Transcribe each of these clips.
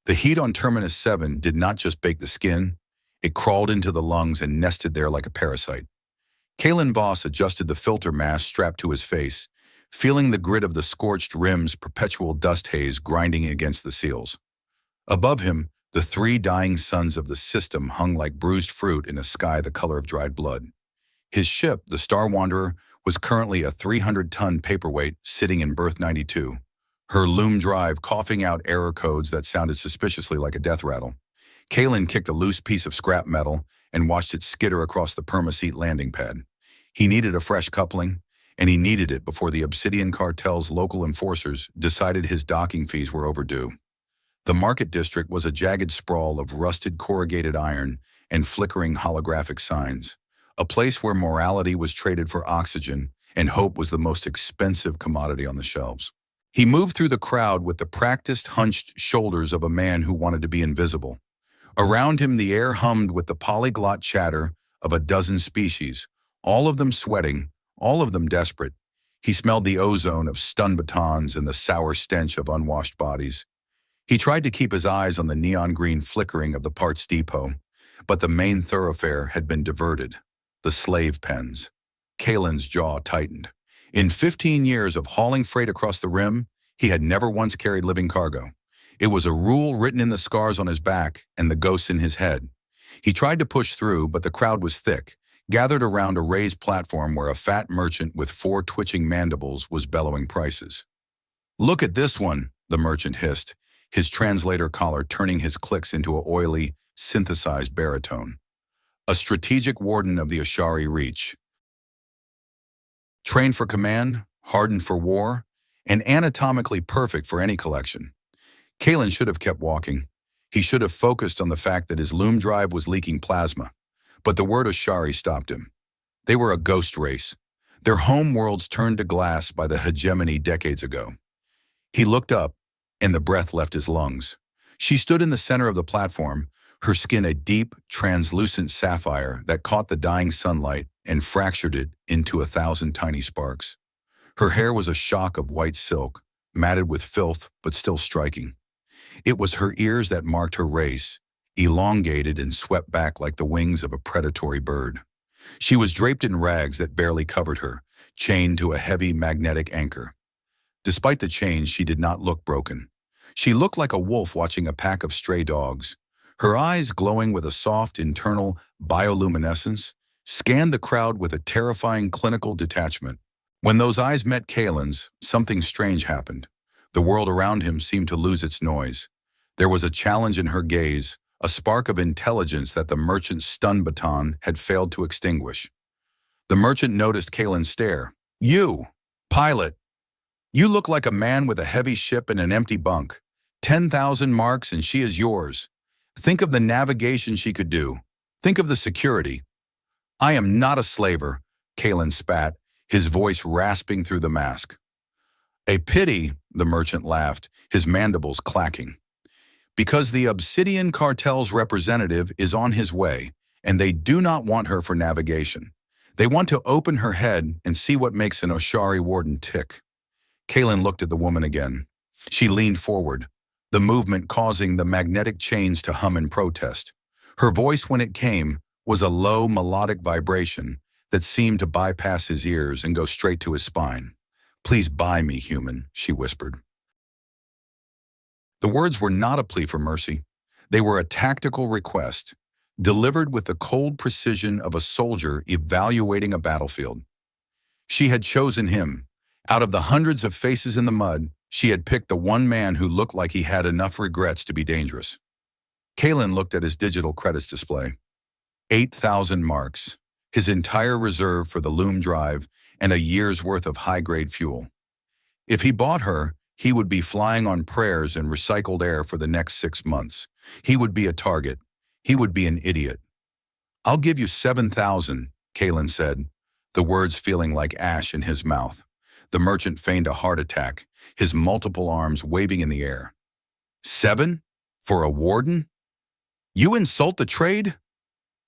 The heat on Terminus 7 did not just bake the skin, it crawled into the lungs and nested there like a parasite. Kalen Voss adjusted the filter mask strapped to his face, feeling the grit of the scorched rim's perpetual dust haze grinding against the seals. Above him, the three dying suns of the system hung like bruised fruit in a sky the color of dried blood. His ship, the Star Wanderer, was currently a 300-ton paperweight sitting in berth 92, her loom drive coughing out error codes that sounded suspiciously like a death rattle. Kalen kicked a loose piece of scrap metal and watched it skitter across the perma-seat landing pad. He needed a fresh coupling, and he needed it before the Obsidian Cartel's local enforcers decided his docking fees were overdue. The market district was a jagged sprawl of rusted corrugated iron and flickering holographic signs, a place where morality was traded for oxygen and hope was the most expensive commodity on the shelves. He moved through the crowd with the practiced, hunched shoulders of a man who wanted to be invisible. Around him, the air hummed with the polyglot chatter of a dozen species, all of them sweating, all of them desperate. He smelled the ozone of stun batons and the sour stench of unwashed bodies. He tried to keep his eyes on the neon green flickering of the parts depot, but the main thoroughfare had been diverted. The slave pens. Kalen's jaw tightened. In 15 years of hauling freight across the rim, he had never once carried living cargo. It was a rule written in the scars on his back and the ghosts in his head. He tried to push through, but the crowd was thick, gathered around a raised platform where a fat merchant with 4 twitching mandibles was bellowing prices. "Look at this one," the merchant hissed, his translator collar turning his clicks into a oily, synthesized baritone. A strategic warden of the Oshari Reach. Trained for command, hardened for war, and anatomically perfect for any collection. Kalen should have kept walking. He should have focused on the fact that his loom drive was leaking plasma. But the word Oshari stopped him. They were a ghost race. Their home worlds turned to glass by the hegemony decades ago. He looked up, and the breath left his lungs. She stood in the center of the platform, her skin a deep, translucent sapphire that caught the dying sunlight and fractured it into 1,000 tiny sparks. Her hair was a shock of white silk, matted with filth but still striking. It was her ears that marked her race, elongated and swept back like the wings of a predatory bird. She was draped in rags that barely covered her, chained to a heavy magnetic anchor. Despite the chains, she did not look broken. She looked like a wolf watching a pack of stray dogs. Her eyes, glowing with a soft internal bioluminescence, scanned the crowd with a terrifying clinical detachment. When those eyes met Kalen's, something strange happened. The world around him seemed to lose its noise. There was a challenge in her gaze, a spark of intelligence that the merchant's stun baton had failed to extinguish. The merchant noticed Kalen's stare. "You, pilot, you look like a man with a heavy ship and an empty bunk. 10,000 marks and she is yours. Think of the navigation she could do. Think of the security." "I am not a slaver," Kalen spat, his voice rasping through the mask. "A pity," the merchant laughed, his mandibles clacking. "Because the Obsidian Cartel's representative is on his way, and they do not want her for navigation. They want to open her head and see what makes an Oshari warden tick." Kalen looked at the woman again. She leaned forward, the movement causing the magnetic chains to hum in protest. Her voice, when it came, was a low, melodic vibration that seemed to bypass his ears and go straight to his spine. "Please buy me, human," she whispered. The words were not a plea for mercy. They were a tactical request, delivered with the cold precision of a soldier evaluating a battlefield. She had chosen him. Out of the hundreds of faces in the mud, she had picked the one man who looked like he had enough regrets to be dangerous. Kalen looked at his digital credits display. 8,000 marks, his entire reserve for the loom drive, and a year's worth of high-grade fuel. If he bought her, he would be flying on prayers and recycled air for the next 6 months. He would be a target. He would be an idiot. "I'll give you 7,000, Kalen said, the words feeling like ash in his mouth. The merchant feigned a heart attack, his multiple arms waving in the air. 7? For a warden? You insult the trade?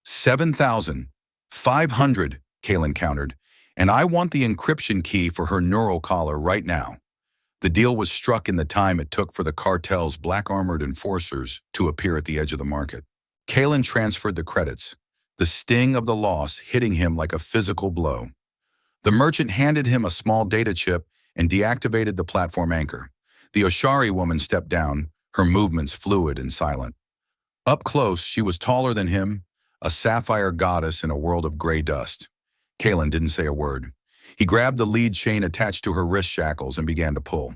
7,500, Kalen countered, and I want the encryption key for her neural collar right now. The deal was struck in the time it took for the cartel's black-armored enforcers to appear at the edge of the market. Kalen transferred the credits, the sting of the loss hitting him like a physical blow. The merchant handed him a small data chip and deactivated the platform anchor. The Oshari woman stepped down, her movements fluid and silent. Up close, she was taller than him, a sapphire goddess in a world of gray dust. Kalen didn't say a word. He grabbed the lead chain attached to her wrist shackles and began to pull.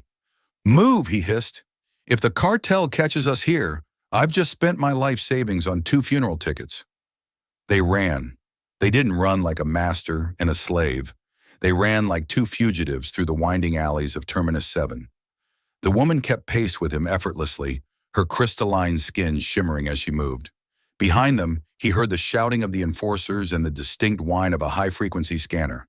"Move," he hissed. "If the cartel catches us here, I've just spent my life savings on 2 funeral tickets." They ran. They didn't run like a master and a slave. They ran like 2 fugitives through the winding alleys of Terminus 7. The woman kept pace with him effortlessly, her crystalline skin shimmering as she moved. Behind them, he heard the shouting of the enforcers and the distinct whine of a high-frequency scanner.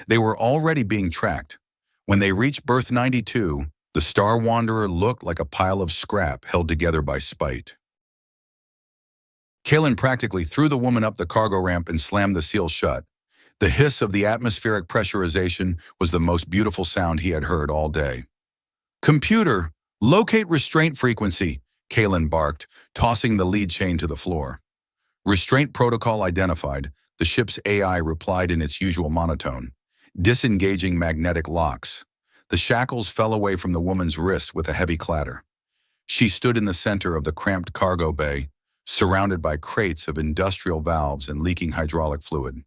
They were already being tracked. When they reached berth 92, the Star Wanderer looked like a pile of scrap held together by spite. Kalen practically threw the woman up the cargo ramp and slammed the seal shut. The hiss of the atmospheric pressurization was the most beautiful sound he had heard all day. "Computer, locate restraint frequency," Kalen barked, tossing the lead chain to the floor. "Restraint protocol identified," the ship's AI replied in its usual monotone. "Disengaging magnetic locks." The shackles fell away from the woman's wrist with a heavy clatter. She stood in the center of the cramped cargo bay, surrounded by crates of industrial valves and leaking hydraulic fluid.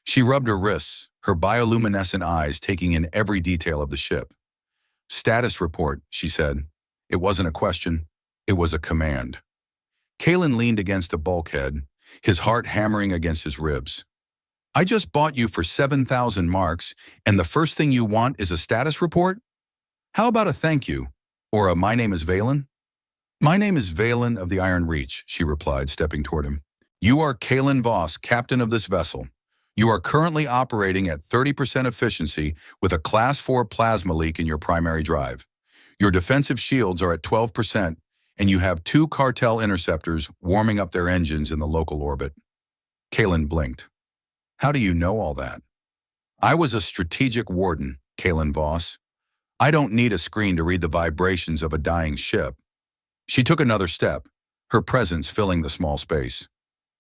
She rubbed her wrists, her bioluminescent eyes taking in every detail of the ship. "Status report," she said. It wasn't a question, it was a command. Kalen leaned against a bulkhead, his heart hammering against his ribs. "I just bought you for 7,000 marks, and the first thing you want is a status report? How about a thank you, or a 'my name is Valen'?" "My name is Valen of the Iron Reach," she replied, stepping toward him. "You are Kalen Voss, captain of this vessel. You are currently operating at 30% efficiency with a Class 4 plasma leak in your primary drive. Your defensive shields are at 12%, and you have 2 cartel interceptors warming up their engines in the local orbit." Kalen blinked. "How do you know all that?" "I was a strategic warden, Kalen Voss. I don't need a screen to read the vibrations of a dying ship." She took another step, her presence filling the small space.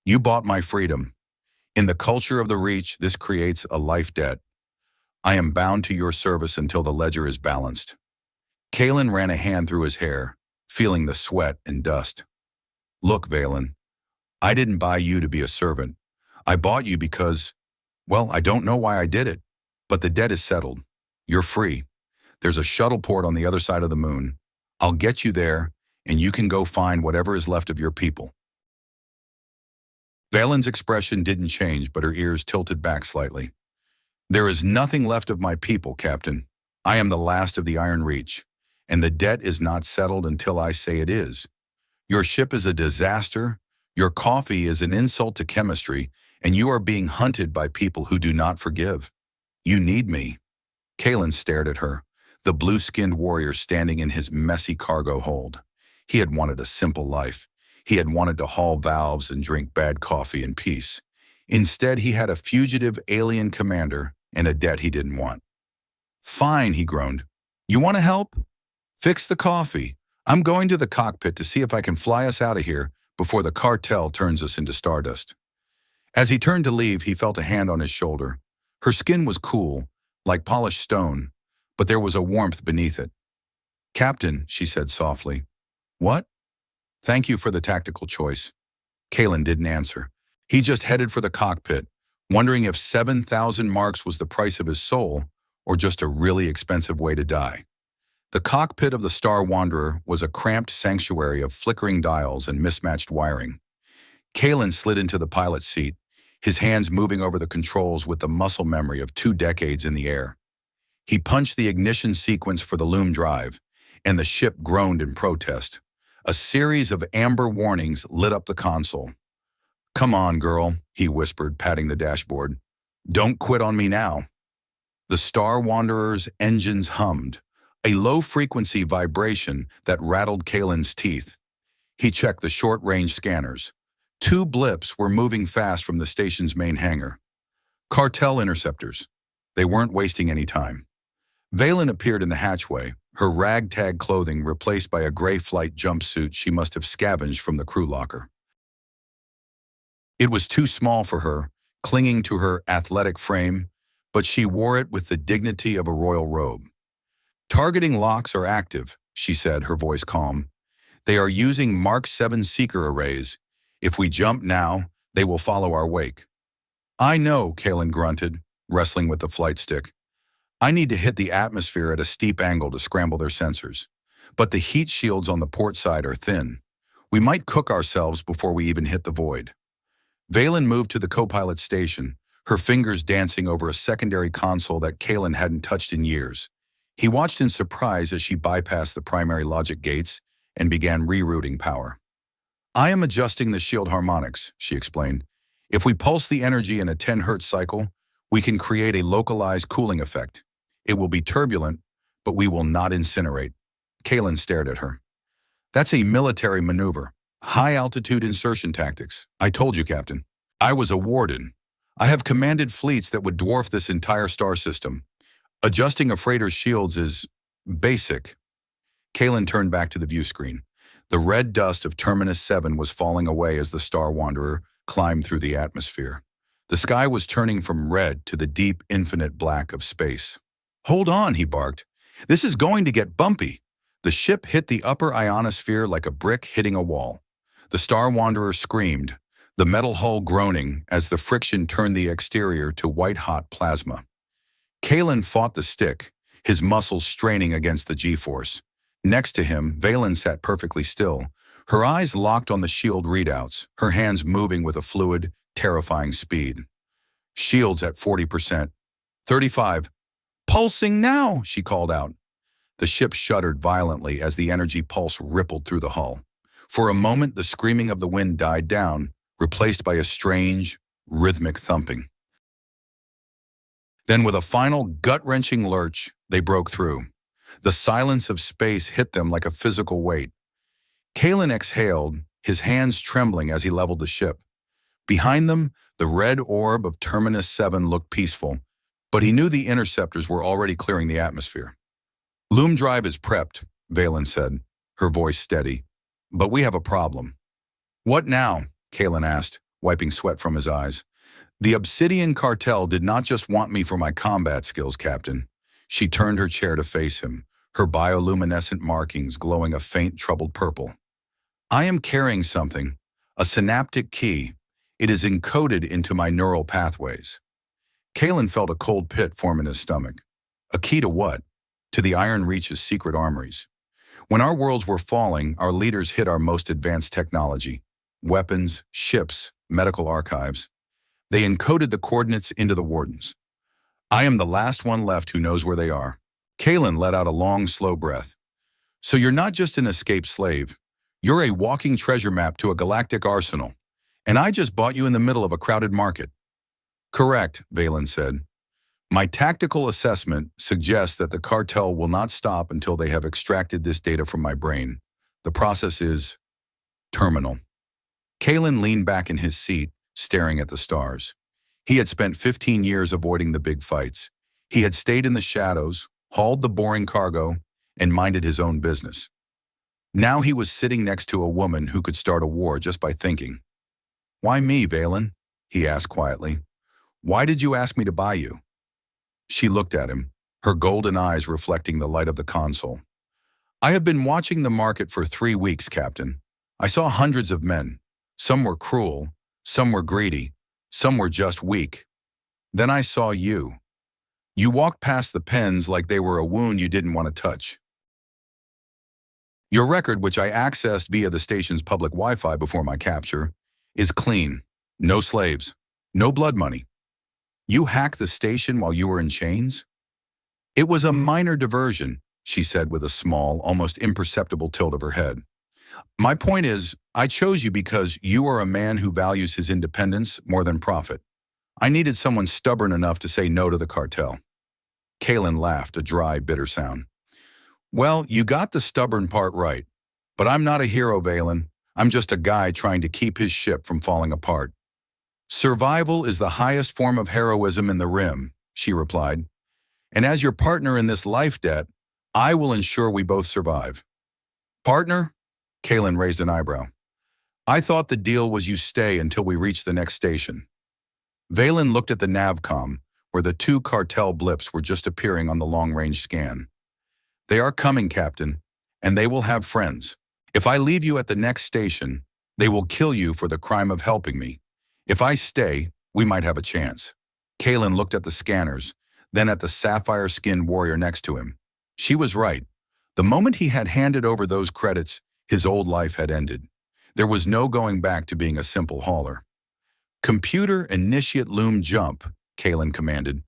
"You bought my freedom. In the culture of the Reach, this creates a life debt. I am bound to your service until the ledger is balanced." Kalen ran a hand through his hair, feeling the sweat and dust. "Look, Valen, I didn't buy you to be a servant. I bought you because, well, I don't know why I did it, but the debt is settled. You're free. There's a shuttle port on the other side of the moon. I'll get you there, and you can go find whatever is left of your people." Valen's expression didn't change, but her ears tilted back slightly. "There is nothing left of my people, Captain. I am the last of the Iron Reach, and the debt is not settled until I say it is. Your ship is a disaster, your coffee is an insult to chemistry, and you are being hunted by people who do not forgive. You need me." Kalen stared at her, the blue-skinned warrior standing in his messy cargo hold. He had wanted a simple life. He had wanted to haul valves and drink bad coffee in peace. Instead, he had a fugitive alien commander and a debt he didn't want. "Fine," he groaned. "You want to help? Fix the coffee. I'm going to the cockpit to see if I can fly us out of here before the cartel turns us into stardust." As he turned to leave, he felt a hand on his shoulder. Her skin was cool, like polished stone, but there was a warmth beneath it. "Captain," she said softly. "What?" "Thank you for the tactical choice." Kalen didn't answer. He just headed for the cockpit, wondering if 7,000 marks was the price of his soul or just a really expensive way to die. The cockpit of the Star Wanderer was a cramped sanctuary of flickering dials and mismatched wiring. Kalen slid into the pilot's seat, his hands moving over the controls with the muscle memory of 2 decades in the air. He punched the ignition sequence for the loom drive, and the ship groaned in protest. A series of amber warnings lit up the console. "Come on, girl," he whispered, patting the dashboard. "Don't quit on me now." The Star Wanderer's engines hummed, a low-frequency vibration that rattled Kalen's teeth. He checked the short-range scanners. 2 blips were moving fast from the station's main hangar. Cartel interceptors. They weren't wasting any time. Valen appeared in the hatchway, her ragtag clothing replaced by a gray flight jumpsuit she must have scavenged from the crew locker. It was too small for her, clinging to her athletic frame, but she wore it with the dignity of a royal robe. "Targeting locks are active," she said, her voice calm. "They are using Mark 7 seeker arrays. If we jump now, they will follow our wake." "I know," Kalen grunted, wrestling with the flight stick. "I need to hit the atmosphere at a steep angle to scramble their sensors. But the heat shields on the port side are thin. We might cook ourselves before we even hit the void." Valen moved to the co-pilot station, her fingers dancing over a secondary console that Kalen hadn't touched in years. He watched in surprise as she bypassed the primary logic gates and began rerouting power. "I am adjusting the shield harmonics," she explained. "If we pulse the energy in a 10 Hz cycle, we can create a localized cooling effect. It will be turbulent, but we will not incinerate." Kalen stared at her. "That's a military maneuver. High-altitude insertion tactics. I told you, Captain. I was a warden. I have commanded fleets that would dwarf this entire star system. Adjusting a freighter's shields is basic." Kalen turned back to the view screen. The red dust of Terminus 7 was falling away as the Star Wanderer climbed through the atmosphere. The sky was turning from red to the deep, infinite black of space. "Hold on," he barked. "This is going to get bumpy." The ship hit the upper ionosphere like a brick hitting a wall. The Star Wanderer screamed, the metal hull groaning as the friction turned the exterior to white-hot plasma. Kalen fought the stick, his muscles straining against the G-force. Next to him, Valen sat perfectly still, her eyes locked on the shield readouts, her hands moving with a fluid, terrifying speed. "Shields at 40%. 35. Pulsing now," she called out. The ship shuddered violently as the energy pulse rippled through the hull. For a moment, the screaming of the wind died down, replaced by a strange, rhythmic thumping. Then with a final gut-wrenching lurch, they broke through. The silence of space hit them like a physical weight. Kalen exhaled, his hands trembling as he leveled the ship. Behind them, the red orb of Terminus 7 looked peaceful, but he knew the interceptors were already clearing the atmosphere. "Loom drive is prepped," Valen said, her voice steady. "But we have a problem." "What now?" Kalen asked, wiping sweat from his eyes. "The Obsidian Cartel did not just want me for my combat skills, Captain." She turned her chair to face him, her bioluminescent markings glowing a faint, troubled purple. "I am carrying something, a synaptic key. It is encoded into my neural pathways." Kalen felt a cold pit form in his stomach. A key to what? To the Iron Reach's secret armories. When our worlds were falling, our leaders hid our most advanced technology. Weapons, ships, medical archives. They encoded the coordinates into the Wardens. I am the last one left who knows where they are. Kalen let out a long, slow breath. "So you're not just an escaped slave. You're a walking treasure map to a galactic arsenal. And I just bought you in the middle of a crowded market." "Correct," Valen said. "My tactical assessment suggests that the cartel will not stop until they have extracted this data from my brain. The process is terminal." Kalen leaned back in his seat, staring at the stars. He had spent 15 years avoiding the big fights. He had stayed in the shadows, hauled the boring cargo, and minded his own business. Now he was sitting next to a woman who could start a war just by thinking. "Why me, Valen?" he asked quietly. "Why did you ask me to buy you?" She looked at him, her golden eyes reflecting the light of the console. "I have been watching the market for 3 weeks, Captain. I saw hundreds of men. Some were cruel, some were greedy, some were just weak. Then I saw you. You walked past the pens like they were a wound you didn't want to touch. Your record, which I accessed via the station's public Wi-Fi before my capture, is clean. No slaves, no blood money. You hacked the station while you were in chains?" "It was a minor diversion," she said with a small, almost imperceptible tilt of her head. "My point is, I chose you because you are a man who values his independence more than profit. I needed someone stubborn enough to say no to the cartel." Kalen laughed, a dry, bitter sound. "Well, you got the stubborn part right. But I'm not a hero, Valen. I'm just a guy trying to keep his ship from falling apart." "Survival is the highest form of heroism in the Rim," she replied. "And as your partner in this life debt, I will ensure we both survive. Partner? Kalen raised an eyebrow. I thought the deal was you stay until we reach the next station. Valen looked at the navcom, where the two cartel blips were just appearing on the long-range scan. They are coming, Captain, and they will have friends. If I leave you at the next station, they will kill you for the crime of helping me. If I stay, we might have a chance. Kalen looked at the scanners, then at the sapphire-skinned warrior next to him. She was right. The moment he had handed over those credits, his old life had ended. There was no going back to being a simple hauler. Computer initiate loom jump, Kalen commanded.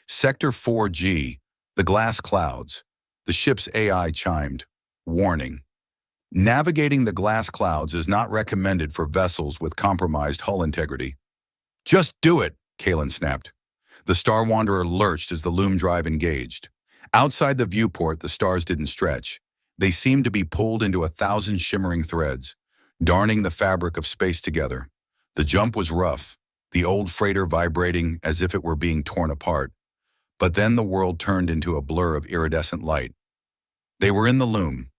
Sector 4G, the glass clouds. The ship's AI chimed. Warning. Navigating the glass clouds is not recommended for vessels with compromised hull integrity. Just do it, Kalen snapped. The Star Wanderer lurched as the loom drive engaged. Outside the viewport, the stars didn't stretch. They seemed to be pulled into 1,000 shimmering threads, darning the fabric of space together. The jump was rough, the old freighter vibrating as if it were being torn apart. But then the world turned into a blur of iridescent light. They were in the loom.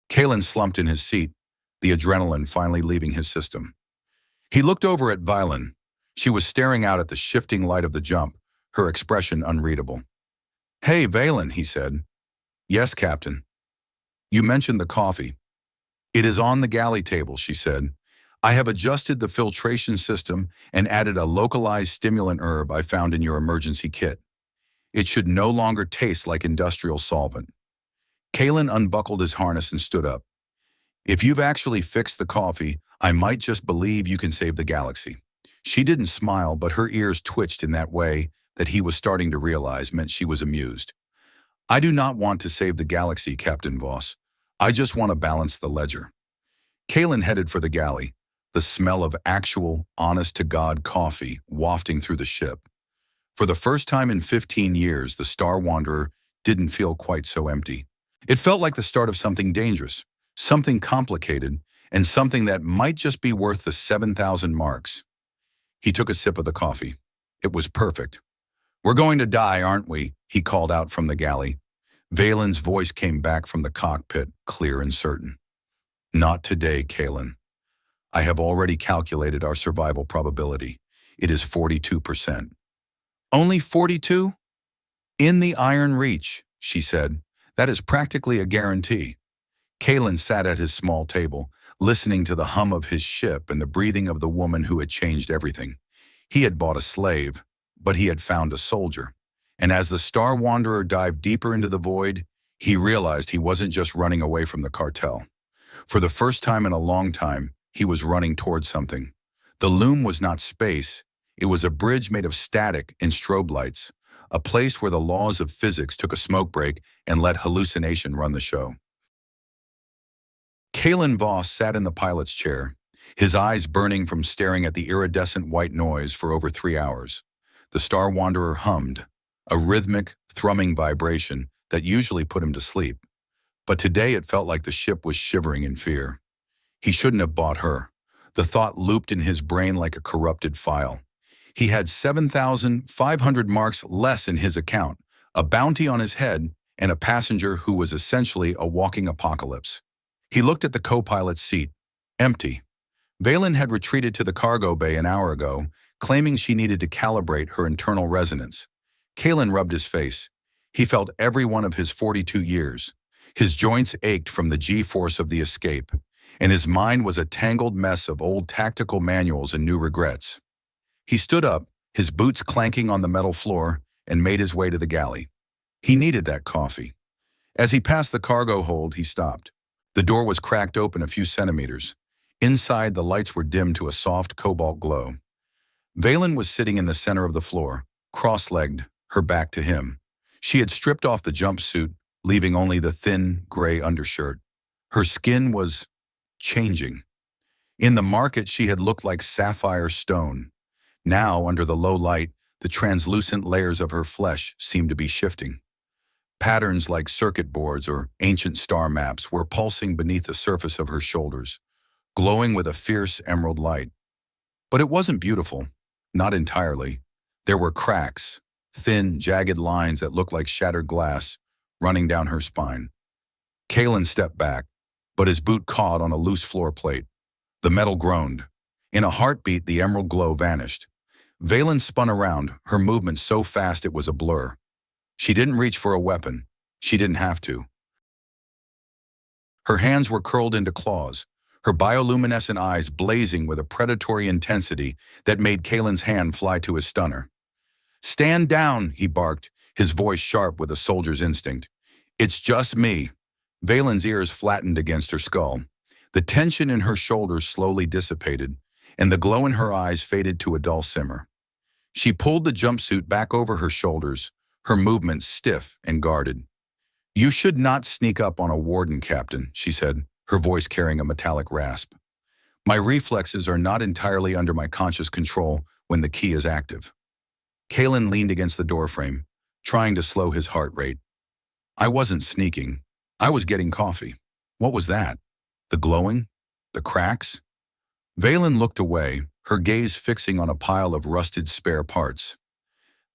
Kalen slumped in his seat, the adrenaline finally leaving his system. He looked over at Valen. She was staring out at the shifting light of the jump, her expression unreadable. Hey, Valen, he said. Yes, Captain. You mentioned the coffee. It is on the galley table, she said. I have adjusted the filtration system and added a localized stimulant herb I found in your emergency kit. It should no longer taste like industrial solvent. Kalen unbuckled his harness and stood up. If you've actually fixed the coffee, I might just believe you can save the galaxy. She didn't smile, but her ears twitched in that way that he was starting to realize meant she was amused. I do not want to save the galaxy, Captain Voss. I just want to balance the ledger. Kalen headed for the galley, the smell of actual, honest-to-God coffee wafting through the ship. For the first time in 15 years, the Star Wanderer didn't feel quite so empty. It felt like the start of something dangerous, something complicated, and something that might just be worth the 7,000 marks. He took a sip of the coffee. It was perfect. We're going to die, aren't we? He called out from the galley. Valen's voice came back from the cockpit, clear and certain. Not today, Kalen. I have already calculated our survival probability. It is 42%. Only 42? In the iron reach, she said. That is practically a guarantee. Kalen sat at his small table, listening to the hum of his ship and the breathing of the woman who had changed everything. He had bought a slave, but he had found a soldier. And as the Star Wanderer dived deeper into the void, he realized he wasn't just running away from the cartel. For the first time in a long time, he was running towards something. The loom was not space. It was a bridge made of static and strobe lights, a place where the laws of physics took a smoke break and let hallucination run the show. Kalen Voss sat in the pilot's chair, his eyes burning from staring at the iridescent white noise for over 3 hours. The Star Wanderer hummed, a rhythmic, thrumming vibration that usually put him to sleep. But today it felt like the ship was shivering in fear. He shouldn't have bought her. The thought looped in his brain like a corrupted file. He had 7,500 marks less in his account, a bounty on his head, and a passenger who was essentially a walking apocalypse. He looked at the co-pilot's seat, empty. Valen had retreated to the cargo bay an hour ago, claiming she needed to calibrate her internal resonance. Kalen rubbed his face. He felt every one of his 42 years. His joints ached from the G-force of the escape, and his mind was a tangled mess of old tactical manuals and new regrets. He stood up, his boots clanking on the metal floor, and made his way to the galley. He needed that coffee. As he passed the cargo hold, he stopped. The door was cracked open a few centimeters. Inside, the lights were dimmed to a soft cobalt glow. Valen was sitting in the center of the floor, cross-legged, her back to him. She had stripped off the jumpsuit, leaving only the thin, gray undershirt. Her skin was changing. In the market, she had looked like sapphire stone. Now, under the low light, the translucent layers of her flesh seemed to be shifting. Patterns like circuit boards or ancient star maps were pulsing beneath the surface of her shoulders, glowing with a fierce emerald light. But it wasn't beautiful, not entirely. There were cracks, thin, jagged lines that looked like shattered glass, running down her spine. Kalen stepped back, but his boot caught on a loose floor plate. The metal groaned. In a heartbeat, the emerald glow vanished. Valen spun around, her movement so fast it was a blur. She didn't reach for a weapon. She didn't have to. Her hands were curled into claws, her bioluminescent eyes blazing with a predatory intensity that made Kalen's hand fly to his stunner. "Stand down," he barked, his voice sharp with a soldier's instinct. "It's just me." Valen's ears flattened against her skull. The tension in her shoulders slowly dissipated, and the glow in her eyes faded to a dull simmer. She pulled the jumpsuit back over her shoulders, her movements stiff and guarded. "You should not sneak up on a warden, Captain," she said, her voice carrying a metallic rasp. "My reflexes are not entirely under my conscious control when the key is active." Kalen leaned against the doorframe, trying to slow his heart rate. "I wasn't sneaking. I was getting coffee." What was that? The glowing? The cracks? Valen looked away, her gaze fixing on a pile of rusted spare parts.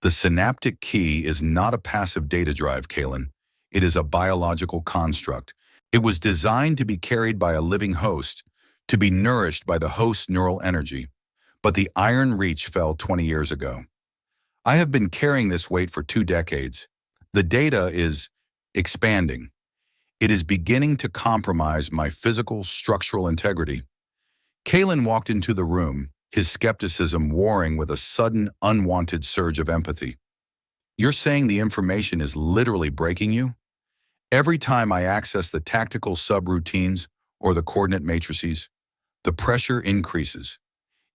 "The synaptic key is not a passive data drive, Kalen. It is a biological construct. It was designed to be carried by a living host, to be nourished by the host's neural energy. But the iron reach fell 20 years ago. I have been carrying this weight for 2 decades. The data is expanding. It is beginning to compromise my physical, structural integrity." Kalen walked into the room, his skepticism warring with a sudden, unwanted surge of empathy. "You're saying the information is literally breaking you? Every time I access the tactical subroutines or the coordinate matrices, the pressure increases.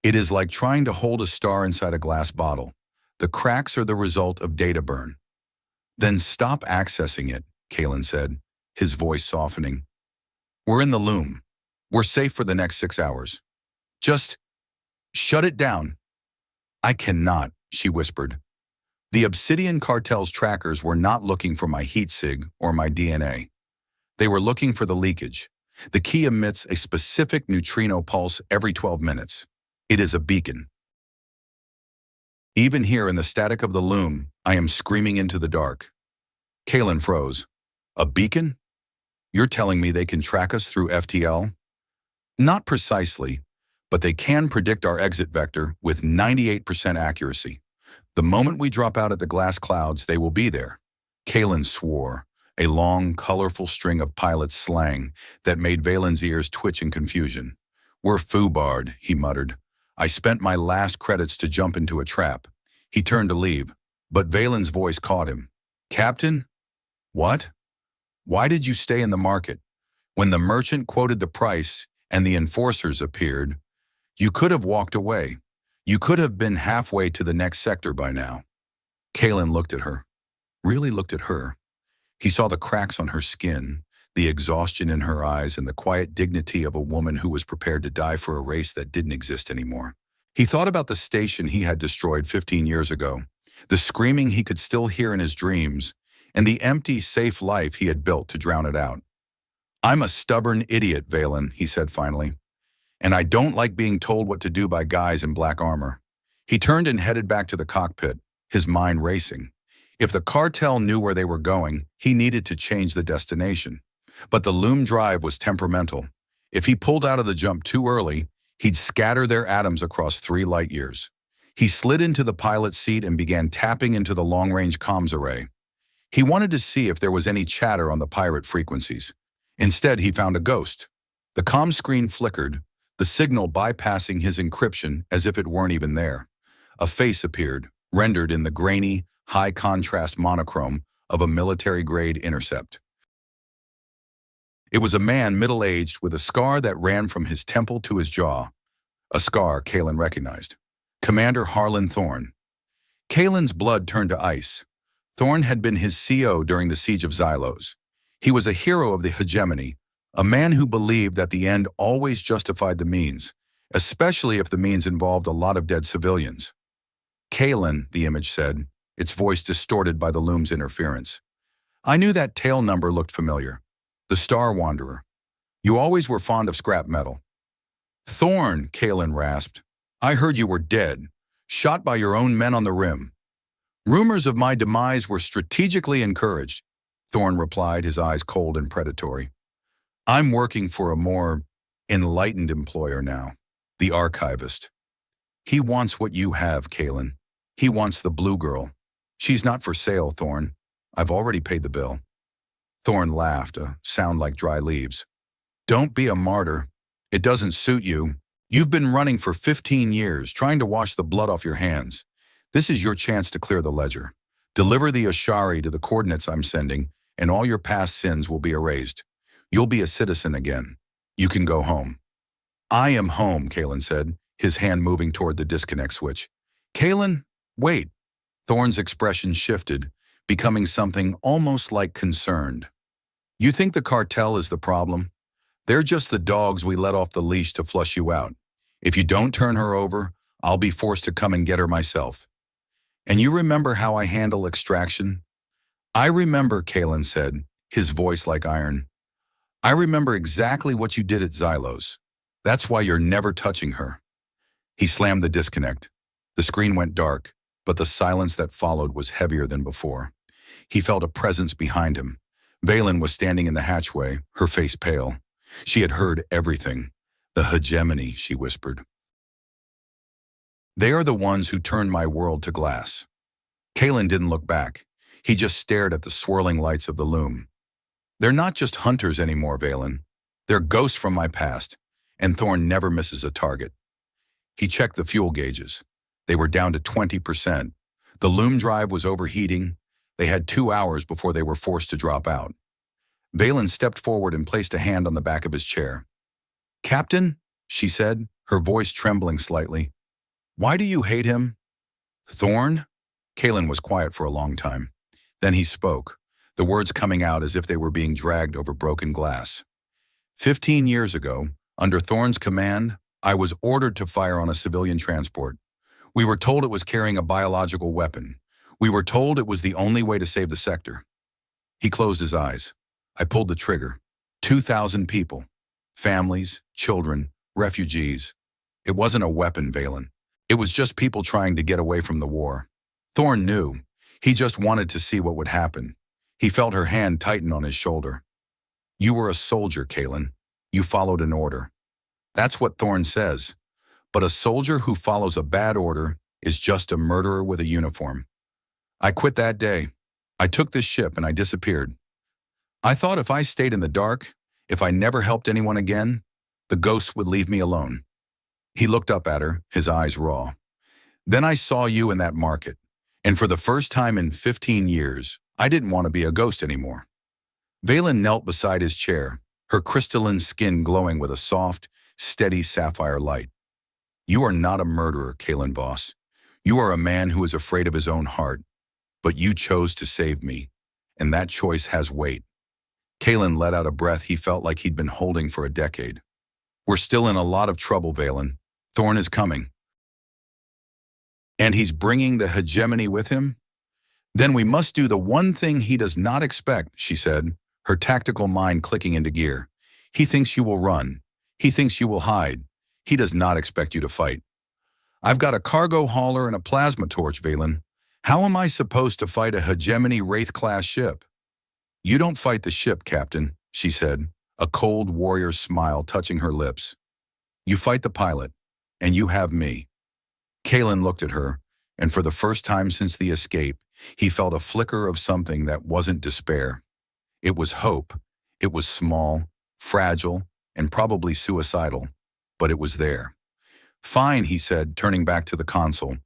It is like trying to hold a star inside a glass bottle. The cracks are the result of data burn." "Then stop accessing it," Kalen said, his voice softening. "We're in the loom. We're safe for the next 6 hours. Just shut it down." "I cannot," she whispered. "The Obsidian Cartel's trackers were not looking for my heat sig or my DNA. They were looking for the leakage. The key emits a specific neutrino pulse every 12 minutes. It is a beacon. Even here in the static of the loom, I am screaming into the dark." Kalen froze. "A beacon? You're telling me they can track us through FTL?" "Not precisely, but they can predict our exit vector with 98% accuracy. The moment we drop out at the glass clouds, they will be there." Kalen swore, a long, colorful string of pilot slang that made Valen's ears twitch in confusion. "We're foobarred," he muttered. "I spent my last credits to jump into a trap." He turned to leave, but Valen's voice caught him. "Captain? What? Why did you stay in the market? When the merchant quoted the price and the enforcers appeared, you could have walked away. You could have been halfway to the next sector by now." Kalen looked at her. Really looked at her. He saw the cracks on her skin, the exhaustion in her eyes, and the quiet dignity of a woman who was prepared to die for a race that didn't exist anymore. He thought about the station he had destroyed 15 years ago, the screaming he could still hear in his dreams, and the empty, safe life he had built to drown it out. "I'm a stubborn idiot, Valen," he said finally, "and I don't like being told what to do by guys in black armor." He turned and headed back to the cockpit, his mind racing. If the cartel knew where they were going, he needed to change the destination. But the loom drive was temperamental. If he pulled out of the jump too early, he'd scatter their atoms across 3 light years. He slid into the pilot's seat and began tapping into the long-range comms array. He wanted to see if there was any chatter on the pirate frequencies. Instead, he found a ghost. The comm screen flickered, the signal bypassing his encryption as if it weren't even there. A face appeared, rendered in the grainy, high-contrast monochrome of a military-grade intercept. It was a man middle-aged with a scar that ran from his temple to his jaw. A scar Kalen recognized. Commander Harlan Thorne. Kalen's blood turned to ice. Thorne had been his CO during the siege of Xylos. He was a hero of the hegemony, a man who believed that the end always justified the means, especially if the means involved a lot of dead civilians. "Kalen," the image said, its voice distorted by the loom's interference. "I knew that tail number looked familiar. The Star Wanderer. You always were fond of scrap metal." "Thorne," Kalen rasped, "I heard you were dead, shot by your own men on the rim. Rumors of my demise were strategically encouraged. Thorne replied, his eyes cold and predatory. I'm working for a more enlightened employer now, the archivist. He wants what you have, Kalen. He wants the blue girl. She's not for sale, Thorne. I've already paid the bill. Thorne laughed, a sound like dry leaves. Don't be a martyr. It doesn't suit you. You've been running for 15 years, trying to wash the blood off your hands. This is your chance to clear the ledger. Deliver the Oshari to the coordinates I'm sending, and all your past sins will be erased. You'll be a citizen again. You can go home. I am home, Kalen said, his hand moving toward the disconnect switch. Kalen, wait. Thorne's expression shifted, becoming something almost like concerned. You think the cartel is the problem? They're just the dogs we let off the leash to flush you out. If you don't turn her over, I'll be forced to come and get her myself. And you remember how I handle extraction? I remember, Kalen said, his voice like iron. I remember exactly what you did at Xylos. That's why you're never touching her. He slammed the disconnect. The screen went dark, but the silence that followed was heavier than before. He felt a presence behind him. Valen was standing in the hatchway, her face pale. She had heard everything. The hegemony, she whispered. They are the ones who turned my world to glass. Kalen didn't look back. He just stared at the swirling lights of the loom. They're not just hunters anymore, Valen. They're ghosts from my past, and Thorne never misses a target. He checked the fuel gauges. They were down to 20%. The loom drive was overheating. They had 2 hours before they were forced to drop out. Valen stepped forward and placed a hand on the back of his chair. Captain, she said, her voice trembling slightly. Why do you hate him? Thorne? Kalen was quiet for a long time. Then he spoke, the words coming out as if they were being dragged over broken glass. 15 years ago, under Thorne's command, I was ordered to fire on a civilian transport. We were told it was carrying a biological weapon. We were told it was the only way to save the sector. He closed his eyes. I pulled the trigger. 2,000 people. Families, children, refugees. It wasn't a weapon, Valen. It was just people trying to get away from the war. Thorne knew. He just wanted to see what would happen. He felt her hand tighten on his shoulder. You were a soldier, Kalen. You followed an order. That's what Thorne says. But a soldier who follows a bad order is just a murderer with a uniform. I quit that day. I took this ship and I disappeared. I thought if I stayed in the dark, if I never helped anyone again, the ghosts would leave me alone. He looked up at her, his eyes raw. Then I saw you in that market, and for the first time in 15 years, I didn't want to be a ghost anymore. Valen knelt beside his chair, her crystalline skin glowing with a soft, steady sapphire light. You are not a murderer, Kalen Voss. You are a man who is afraid of his own heart, but you chose to save me, and that choice has weight. Kalen let out a breath he felt like he'd been holding for a decade. We're still in a lot of trouble, Valen. Thorne is coming. And he's bringing the hegemony with him? Then we must do the one thing he does not expect, she said, her tactical mind clicking into gear. He thinks you will run. He thinks you will hide. He does not expect you to fight. I've got a cargo hauler and a plasma torch, Valen. How am I supposed to fight a hegemony Wraith-class ship? You don't fight the ship, Captain, she said, a cold warrior's smile touching her lips. You fight the pilot, and you have me. Kalen looked at her, and for the first time since the escape, he felt a flicker of something that wasn't despair. It was hope. It was small, fragile, and probably suicidal, but it was there. Fine, he said, turning back to the console.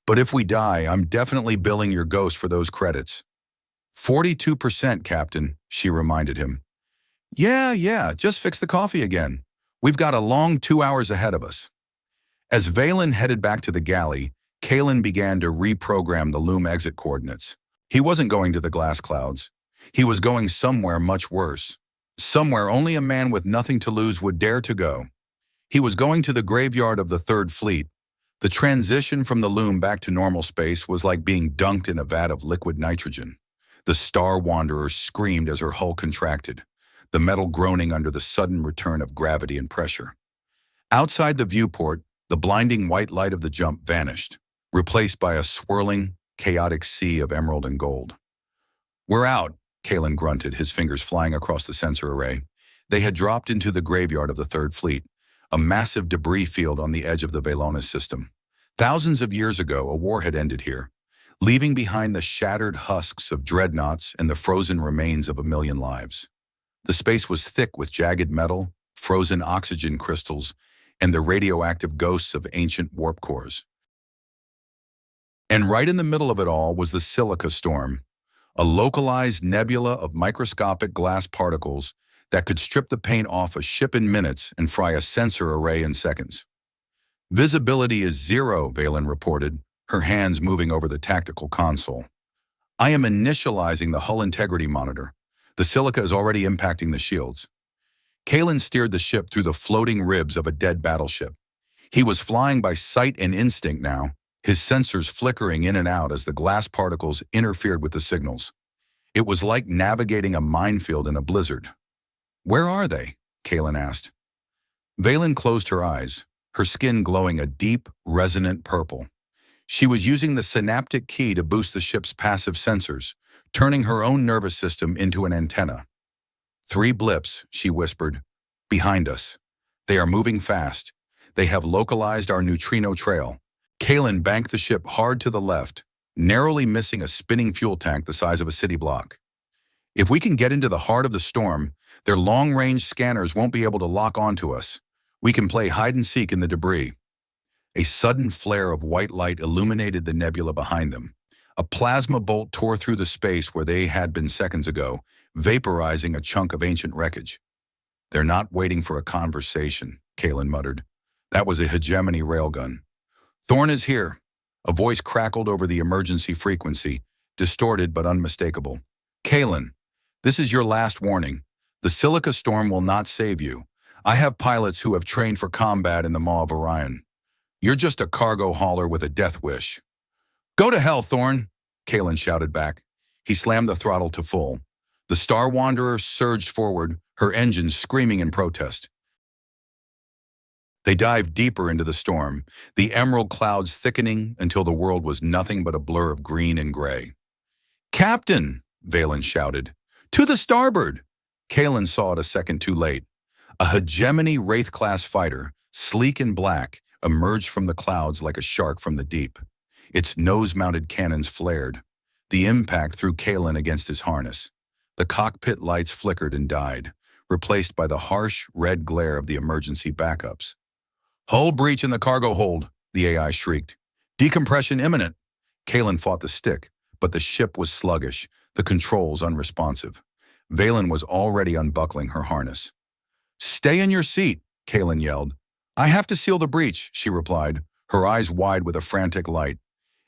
But if we die, I'm definitely billing your ghost for those credits. 42%, Captain, she reminded him. Yeah, just fix the coffee again. We've got a long 2 hours ahead of us. As Valen headed back to the galley, Kalen began to reprogram the loom exit coordinates. He wasn't going to the glass clouds. He was going somewhere much worse. Somewhere only a man with nothing to lose would dare to go. He was going to the graveyard of the Third Fleet. The transition from the loom back to normal space was like being dunked in a vat of liquid nitrogen. The Star Wanderer screamed as her hull contracted, the metal groaning under the sudden return of gravity and pressure. Outside the viewport, the blinding white light of the jump vanished, replaced by a swirling, chaotic sea of emerald and gold. We're out, Kalen grunted, his fingers flying across the sensor array. They had dropped into the graveyard of the Third Fleet, a massive debris field on the edge of the Velonis system. Thousands of years ago, a war had ended here, leaving behind the shattered husks of dreadnoughts and the frozen remains of 1,000,000 lives. The space was thick with jagged metal, frozen oxygen crystals, and the radioactive ghosts of ancient warp cores. And right in the middle of it all was the silica storm, a localized nebula of microscopic glass particles that could strip the paint off a ship in minutes and fry a sensor array in seconds. Visibility is 0, Valen reported, her hands moving over the tactical console. I am initializing the hull integrity monitor. The silica is already impacting the shields. Kalen steered the ship through the floating ribs of a dead battleship. He was flying by sight and instinct now, his sensors flickering in and out as the glass particles interfered with the signals. It was like navigating a minefield in a blizzard. "Where are they?" Kalen asked. Valen closed her eyes, her skin glowing a deep, resonant purple. She was using the synaptic key to boost the ship's passive sensors, turning her own nervous system into an antenna. "3 blips," she whispered. "Behind us. They are moving fast. They have localized our neutrino trail." Kalen banked the ship hard to the left, narrowly missing a spinning fuel tank the size of a city block. "If we can get into the heart of the storm, their long-range scanners won't be able to lock onto us. We can play hide-and-seek in the debris." A sudden flare of white light illuminated the nebula behind them. A plasma bolt tore through the space where they had been seconds ago, vaporizing a chunk of ancient wreckage. "They're not waiting for a conversation," Kalen muttered. "That was a hegemony railgun." "Thorn is here." A voice crackled over the emergency frequency, distorted but unmistakable. "Kalen, this is your last warning. The silica storm will not save you. I have pilots who have trained for combat in the Maw of Orion. You're just a cargo hauler with a death wish." "Go to hell, Thorn," Kalen shouted back. He slammed the throttle to full. The Star Wanderer surged forward, her engines screaming in protest. They dived deeper into the storm, the emerald clouds thickening until the world was nothing but a blur of green and gray. "Captain!" Valen shouted. "To the starboard!" Kalen saw it a second too late. A hegemony Wraith-class fighter, sleek and black, emerged from the clouds like a shark from the deep. Its nose-mounted cannons flared. The impact threw Kalen against his harness. The cockpit lights flickered and died, replaced by the harsh, red glare of the emergency backups. "Hull breach in the cargo hold," the AI shrieked. "Decompression imminent." Kalen fought the stick, but the ship was sluggish, the controls unresponsive. Valen was already unbuckling her harness. "Stay in your seat," Kalen yelled. "I have to seal the breach," she replied, her eyes wide with a frantic light.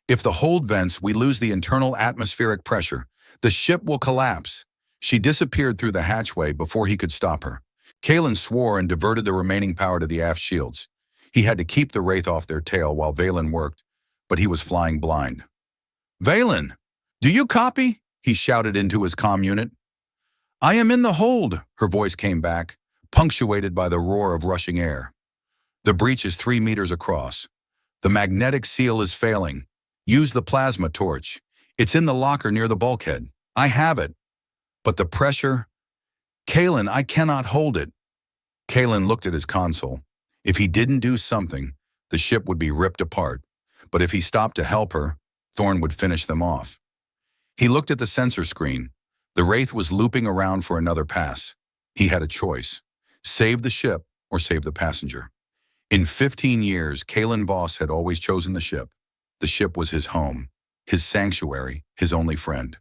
"If the hold vents, we lose the internal atmospheric pressure. The ship will collapse." She disappeared through the hatchway before he could stop her. Kalen swore and diverted the remaining power to the aft shields. He had to keep the Wraith off their tail while Valen worked, but he was flying blind. "Valen, do you copy?" he shouted into his comm unit. "I am in the hold," her voice came back, punctuated by the roar of rushing air. "The breach is 3 meters across. The magnetic seal is failing. Use the plasma torch. It's in the locker near the bulkhead. I have it. But the pressure... Kalen, I cannot hold it." Kalen looked at his console. If he didn't do something, the ship would be ripped apart. But if he stopped to help her, Thorn would finish them off. He looked at the sensor screen. The Wraith was looping around for another pass. He had a choice. Save the ship or save the passenger. In 15 years, Kalen Voss had always chosen the ship. The ship was his home, his sanctuary, his only friend.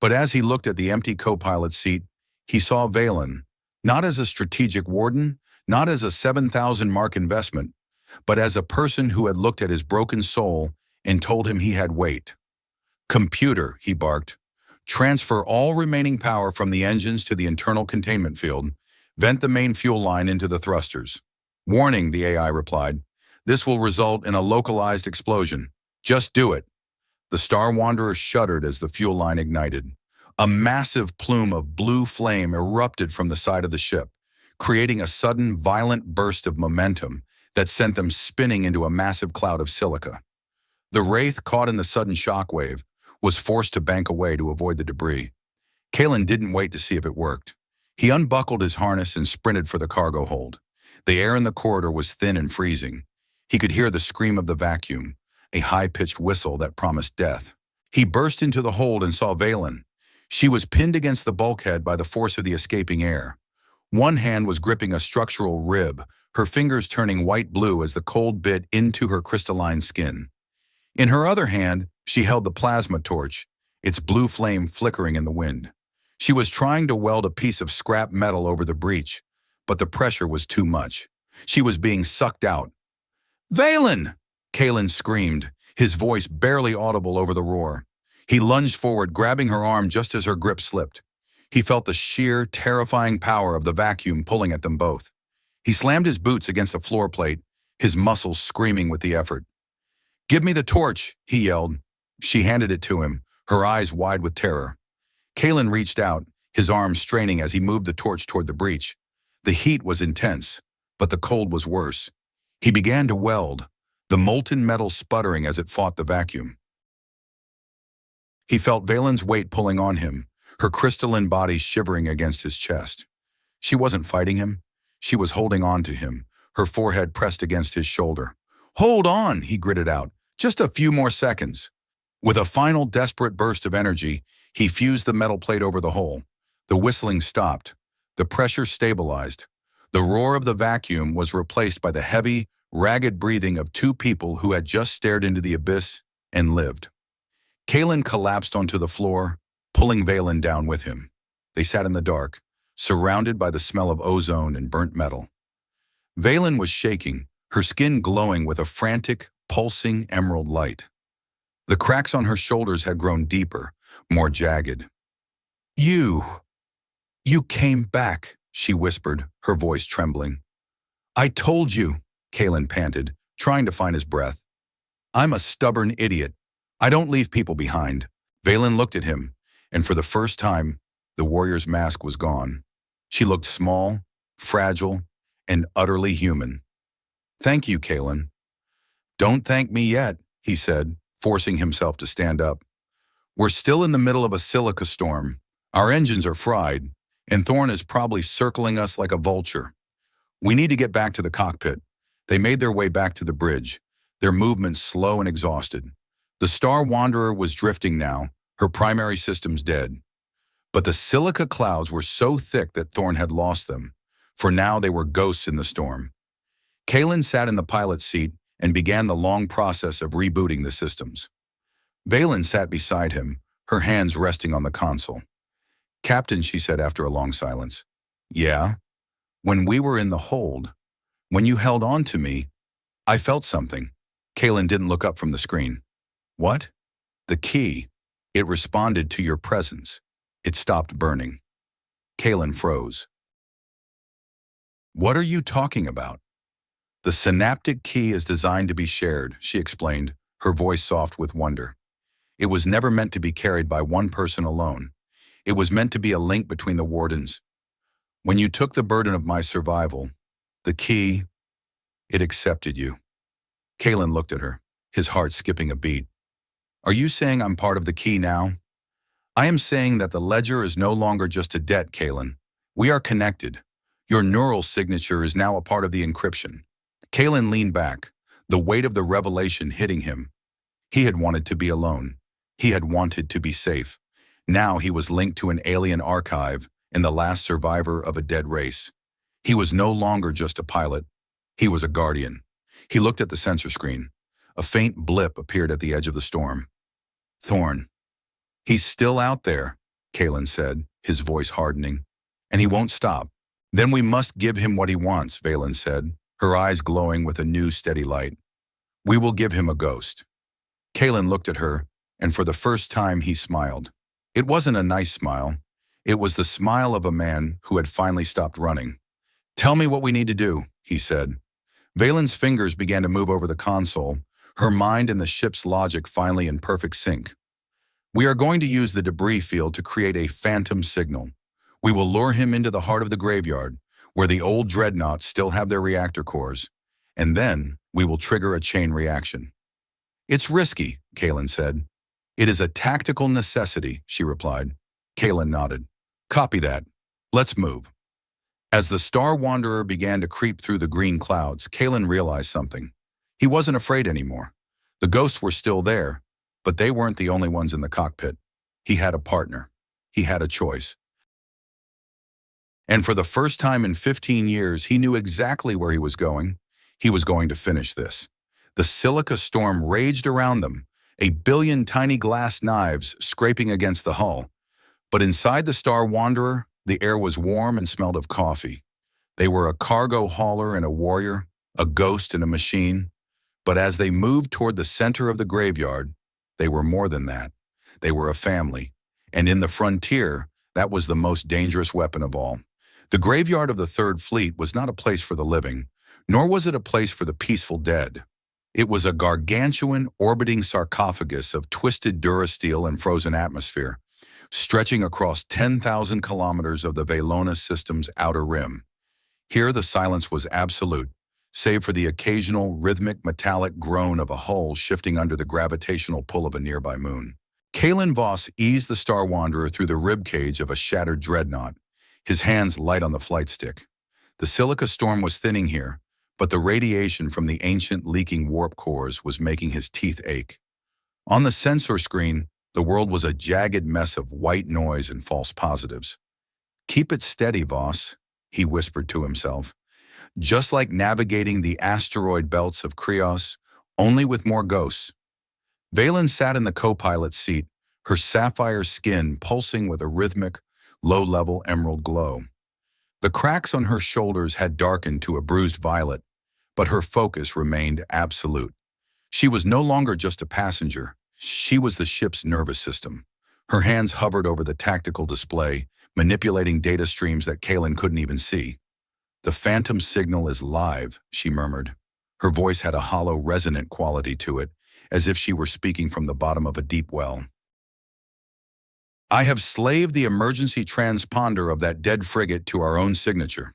But as he looked at the empty co-pilot's seat, he saw Valen, not as a strategic warden, not as a 7,000 mark investment, but as a person who had looked at his broken soul and told him he had weight. "Computer," he barked. "Transfer all remaining power from the engines to the internal containment field. Vent the main fuel line into the thrusters." "Warning," the AI replied. "This will result in a localized explosion. Just do it." The Star Wanderer shuddered as the fuel line ignited. A massive plume of blue flame erupted from the side of the ship, creating a sudden, violent burst of momentum that sent them spinning into a massive cloud of silica. The Wraith, caught in the sudden shockwave, was forced to bank away to avoid the debris. Kalen didn't wait to see if it worked. He unbuckled his harness and sprinted for the cargo hold. The air in the corridor was thin and freezing. He could hear the scream of the vacuum, a high-pitched whistle that promised death. He burst into the hold and saw Valen. She was pinned against the bulkhead by the force of the escaping air. One hand was gripping a structural rib, her fingers turning white-blue as the cold bit into her crystalline skin. In her other hand, she held the plasma torch, its blue flame flickering in the wind. She was trying to weld a piece of scrap metal over the breach, but the pressure was too much. She was being sucked out. "Valen!" Kalen screamed, his voice barely audible over the roar. He lunged forward, grabbing her arm just as her grip slipped. He felt the sheer, terrifying power of the vacuum pulling at them both. He slammed his boots against a floor plate, his muscles screaming with the effort. "Give me the torch," he yelled. She handed it to him, her eyes wide with terror. Kalen reached out, his arms straining as he moved the torch toward the breach. The heat was intense, but the cold was worse. He began to weld, the molten metal sputtering as it fought the vacuum. He felt Valen's weight pulling on him, her crystalline body shivering against his chest. She wasn't fighting him. She was holding on to him, her forehead pressed against his shoulder. "Hold on," he gritted out. "Just a few more seconds." With a final desperate burst of energy, he fused the metal plate over the hole. The whistling stopped. The pressure stabilized. The roar of the vacuum was replaced by the heavy, ragged breathing of two people who had just stared into the abyss and lived. Kalen collapsed onto the floor, pulling Valen down with him. They sat in the dark, surrounded by the smell of ozone and burnt metal. Valen was shaking, her skin glowing with a frantic, pulsing emerald light. The cracks on her shoulders had grown deeper, more jagged. You came back," she whispered, her voice trembling. "I told you," Kalen panted, trying to find his breath. "I'm a stubborn idiot. I don't leave people behind." Valen looked at him, and for the first time, the warrior's mask was gone. She looked small, fragile, and utterly human. "Thank you, Kalen." "Don't thank me yet," he said, forcing himself to stand up. "We're still in the middle of a silica storm. Our engines are fried, and Thorn is probably circling us like a vulture. We need to get back to the cockpit." They made their way back to the bridge, their movements slow and exhausted. The Star Wanderer was drifting now, her primary systems dead. But the silica clouds were so thick that Thorn had lost them. For now they were ghosts in the storm. Kalen sat in the pilot's seat and began the long process of rebooting the systems. Valen sat beside him, her hands resting on the console. "Captain," she said after a long silence. "Yeah? When we were in the hold, when you held on to me, I felt something." Kalen didn't look up from the screen. "What?" "The key. It responded to your presence. It stopped burning." Kalen froze. "What are you talking about?" "The synaptic key is designed to be shared," she explained, her voice soft with wonder. "It was never meant to be carried by one person alone. It was meant to be a link between the wardens. When you took the burden of my survival, the key, it accepted you." Kalen looked at her, his heart skipping a beat. "Are you saying I'm part of the key now?" "I am saying that the ledger is no longer just a debt, Kalen. We are connected. Your neural signature is now a part of the encryption." Kalen leaned back, the weight of the revelation hitting him. He had wanted to be alone. He had wanted to be safe. Now he was linked to an alien archive and the last survivor of a dead race. He was no longer just a pilot. He was a guardian. He looked at the sensor screen. A faint blip appeared at the edge of the storm. "Thorn." "He's still out there," Kalen said, his voice hardening. "And he won't stop." "Then we must give him what he wants," Valen said, her eyes glowing with a new steady light. "We will give him a ghost." Kalen looked at her, and for the first time he smiled. It wasn't a nice smile. It was the smile of a man who had finally stopped running. "Tell me what we need to do," he said. Valen's fingers began to move over the console, her mind and the ship's logic finally in perfect sync. "We are going to use the debris field to create a phantom signal. We will lure him into the heart of the graveyard, where the old dreadnoughts still have their reactor cores, and then we will trigger a chain reaction." "It's risky," Kalen said. It is a tactical necessity, she replied. Kalen nodded. Copy that. Let's move. As the Star Wanderer began to creep through the green clouds, Kalen realized something. He wasn't afraid anymore. The ghosts were still there, but they weren't the only ones in the cockpit. He had a partner. He had a choice. And for the first time in 15 years, he knew exactly where he was going. He was going to finish this. The silica storm raged around them, a billion tiny glass knives scraping against the hull. But inside the Star Wanderer, the air was warm and smelled of coffee. They were a cargo hauler and a warrior, a ghost and a machine. But as they moved toward the center of the graveyard, they were more than that. They were a family. And in the frontier, that was the most dangerous weapon of all. The graveyard of the Third Fleet was not a place for the living, nor was it a place for the peaceful dead. It was a gargantuan, orbiting sarcophagus of twisted durasteel and frozen atmosphere, stretching across 10,000 kilometers of the Velona system's outer rim. Here the silence was absolute, save for the occasional rhythmic metallic groan of a hull shifting under the gravitational pull of a nearby moon. Kalen Voss eased the Star Wanderer through the ribcage of a shattered dreadnought, his hands light on the flight stick. The silica storm was thinning here, but the radiation from the ancient leaking warp cores was making his teeth ache. On the sensor screen, the world was a jagged mess of white noise and false positives. Keep it steady, Voss, he whispered to himself. Just like navigating the asteroid belts of Krios, only with more ghosts. Valen sat in the co-pilot's seat, her sapphire skin pulsing with a rhythmic, low-level emerald glow. The cracks on her shoulders had darkened to a bruised violet, but her focus remained absolute. She was no longer just a passenger. She was the ship's nervous system. Her hands hovered over the tactical display, manipulating data streams that Kalen couldn't even see. The phantom signal is live, she murmured. Her voice had a hollow, resonant quality to it, as if she were speaking from the bottom of a deep well. I have slaved the emergency transponder of that dead frigate to our own signature.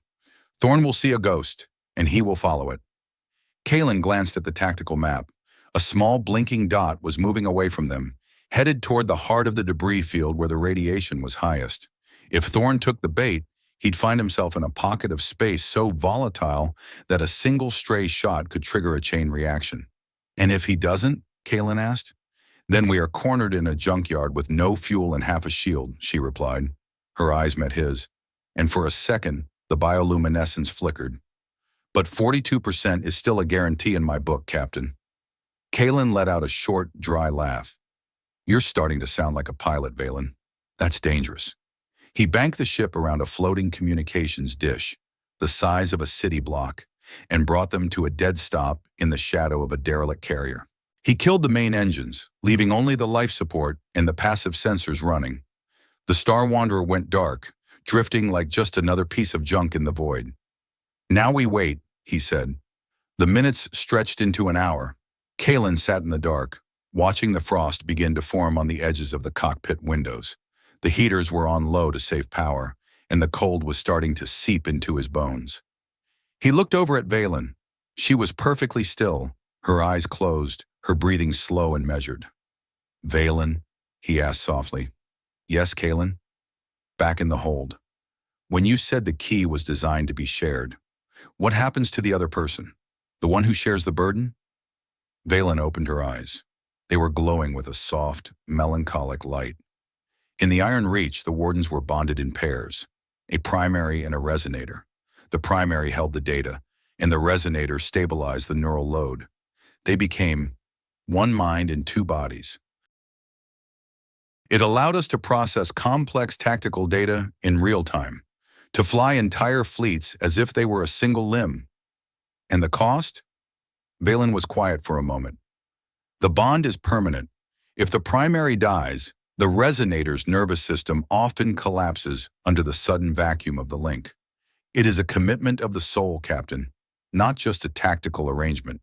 Thorn will see a ghost, and he will follow it. Kalen glanced at the tactical map. A small blinking dot was moving away from them, headed toward the heart of the debris field where the radiation was highest. If Thorn took the bait, he'd find himself in a pocket of space so volatile that a single stray shot could trigger a chain reaction. And if he doesn't, Kalen asked. Then we are cornered in a junkyard with no fuel and half a shield, she replied. Her eyes met his, and for a second, the bioluminescence flickered. But 42% is still a guarantee in my book, Captain. Kalen let out a short, dry laugh. You're starting to sound like a pilot, Valen. That's dangerous. He banked the ship around a floating communications dish, the size of a city block, and brought them to a dead stop in the shadow of a derelict carrier. He killed the main engines, leaving only the life support and the passive sensors running. The Star Wanderer went dark, drifting like just another piece of junk in the void. Now we wait, he said. The minutes stretched into an hour. Kalen sat in the dark, watching the frost begin to form on the edges of the cockpit windows. The heaters were on low to save power, and the cold was starting to seep into his bones. He looked over at Valen. She was perfectly still, her eyes closed, her breathing slow and measured. Valen, he asked softly. Yes, Kalen? Back in the hold. When you said the key was designed to be shared, what happens to the other person? The one who shares the burden? Valen opened her eyes. They were glowing with a soft, melancholic light. In the Iron Reach, the wardens were bonded in pairs, a primary and a resonator. The primary held the data, and the resonator stabilized the neural load. They became one mind and two bodies. It allowed us to process complex tactical data in real time, to fly entire fleets as if they were a single limb. And the cost? Valen was quiet for a moment. The bond is permanent. If the primary dies, the resonator's nervous system often collapses under the sudden vacuum of the link. It is a commitment of the soul, Captain, not just a tactical arrangement.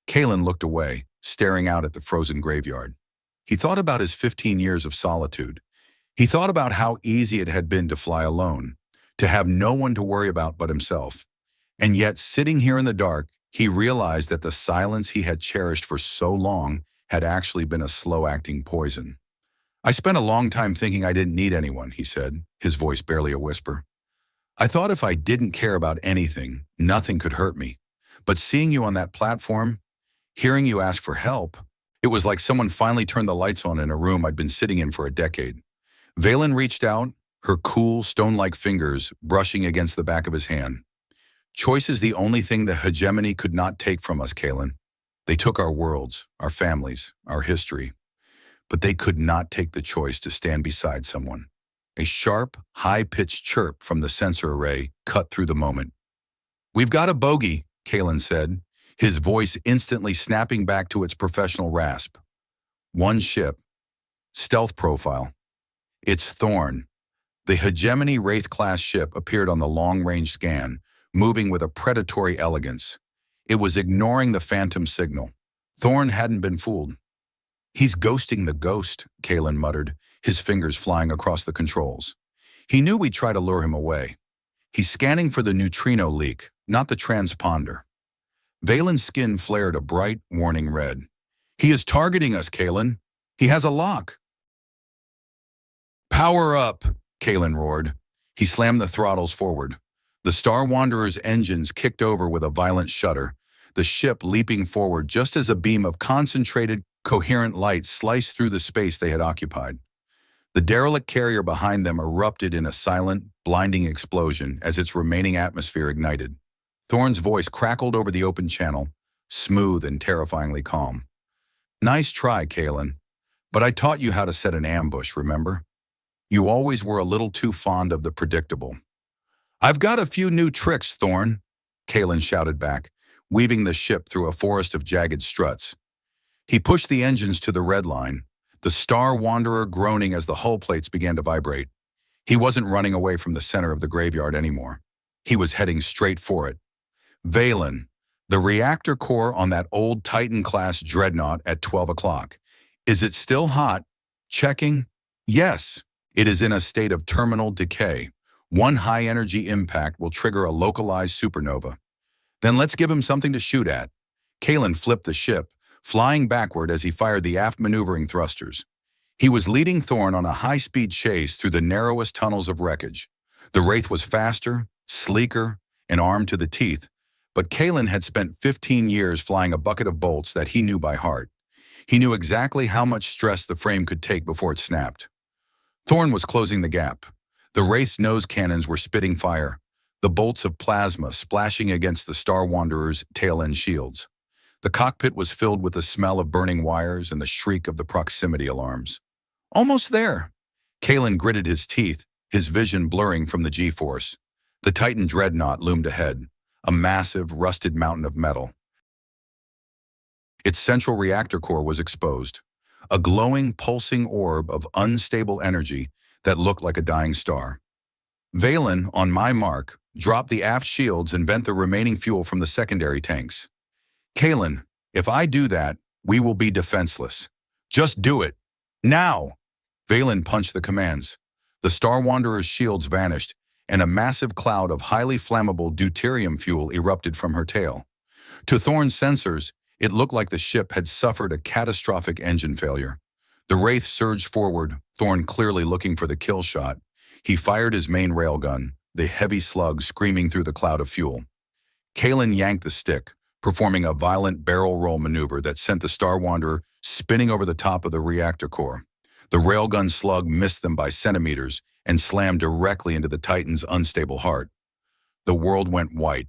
Kalen looked away, staring out at the frozen graveyard. He thought about his 15 years of solitude. He thought about how easy it had been to fly alone, to have no one to worry about but himself. And yet, sitting here in the dark, he realized that the silence he had cherished for so long had actually been a slow-acting poison. "I spent a long time thinking I didn't need anyone," he said, his voice barely a whisper. "I thought if I didn't care about anything, nothing could hurt me. But seeing you on that platform, hearing you ask for help, it was like someone finally turned the lights on in a room I'd been sitting in for a decade." Valen reached out, her cool, stone-like fingers brushing against the back of his hand. "Choice is the only thing the hegemony could not take from us, Kalen. They took our worlds, our families, our history. But they could not take the choice to stand beside someone." A sharp, high-pitched chirp from the sensor array cut through the moment. "We've got a bogey," Kalen said, his voice instantly snapping back to its professional rasp. "One ship. Stealth profile. It's Thorn." The Hegemony Wraith-class ship appeared on the long-range scan, moving with a predatory elegance. It was ignoring the phantom signal. Thorn hadn't been fooled. "He's ghosting the ghost," Kalen muttered, his fingers flying across the controls. He knew we'd try to lure him away. "He's scanning for the neutrino leak, not the transponder." Valen's skin flared a bright, warning red. "He is targeting us, Kalen. He has a lock." "Power up," Kalen roared. He slammed the throttles forward. The Star Wanderer's engines kicked over with a violent shudder, the ship leaping forward just as a beam of concentrated, coherent light sliced through the space they had occupied. The derelict carrier behind them erupted in a silent, blinding explosion as its remaining atmosphere ignited. Thorn's voice crackled over the open channel, smooth and terrifyingly calm. "Nice try, Kalen. But I taught you how to set an ambush, remember? You always were a little too fond of the predictable." "I've got a few new tricks, Thorn," Kalen shouted back, weaving the ship through a forest of jagged struts. He pushed the engines to the red line, the Star Wanderer groaning as the hull plates began to vibrate. He wasn't running away from the center of the graveyard anymore. He was heading straight for it. "Valen, the reactor core on that old Titan-class dreadnought at 12 o'clock. Is it still hot? Checking? Yes, it is in a state of terminal decay. One high-energy impact will trigger a localized supernova. Then let's give him something to shoot at." Kalen flipped the ship, flying backward as he fired the aft maneuvering thrusters. He was leading Thorn on a high-speed chase through the narrowest tunnels of wreckage. The Wraith was faster, sleeker, and armed to the teeth, but Kalen had spent 15 years flying a bucket of bolts that he knew by heart. He knew exactly how much stress the frame could take before it snapped. Thorn was closing the gap. The Wraith's nose cannons were spitting fire, the bolts of plasma splashing against the Star Wanderer's tail-end shields. The cockpit was filled with the smell of burning wires and the shriek of the proximity alarms. "Almost there." Kalen gritted his teeth, his vision blurring from the G-force. The Titan dreadnought loomed ahead, a massive, rusted mountain of metal. Its central reactor core was exposed, a glowing, pulsing orb of unstable energy that looked like a dying star. "Valen, on my mark, drop the aft shields and vent the remaining fuel from the secondary tanks." "Kalen, if I do that, we will be defenseless. Just do it. Now!" Valen punched the commands. The Star Wanderer's shields vanished, and a massive cloud of highly flammable deuterium fuel erupted from her tail. To Thorn's sensors, it looked like the ship had suffered a catastrophic engine failure. The Wraith surged forward, Thorn clearly looking for the kill shot. He fired his main railgun, the heavy slug screaming through the cloud of fuel. Kalen yanked the stick, performing a violent barrel roll maneuver that sent the Star Wanderer spinning over the top of the reactor core. The railgun slug missed them by centimeters and slammed directly into the Titan's unstable heart. The world went white.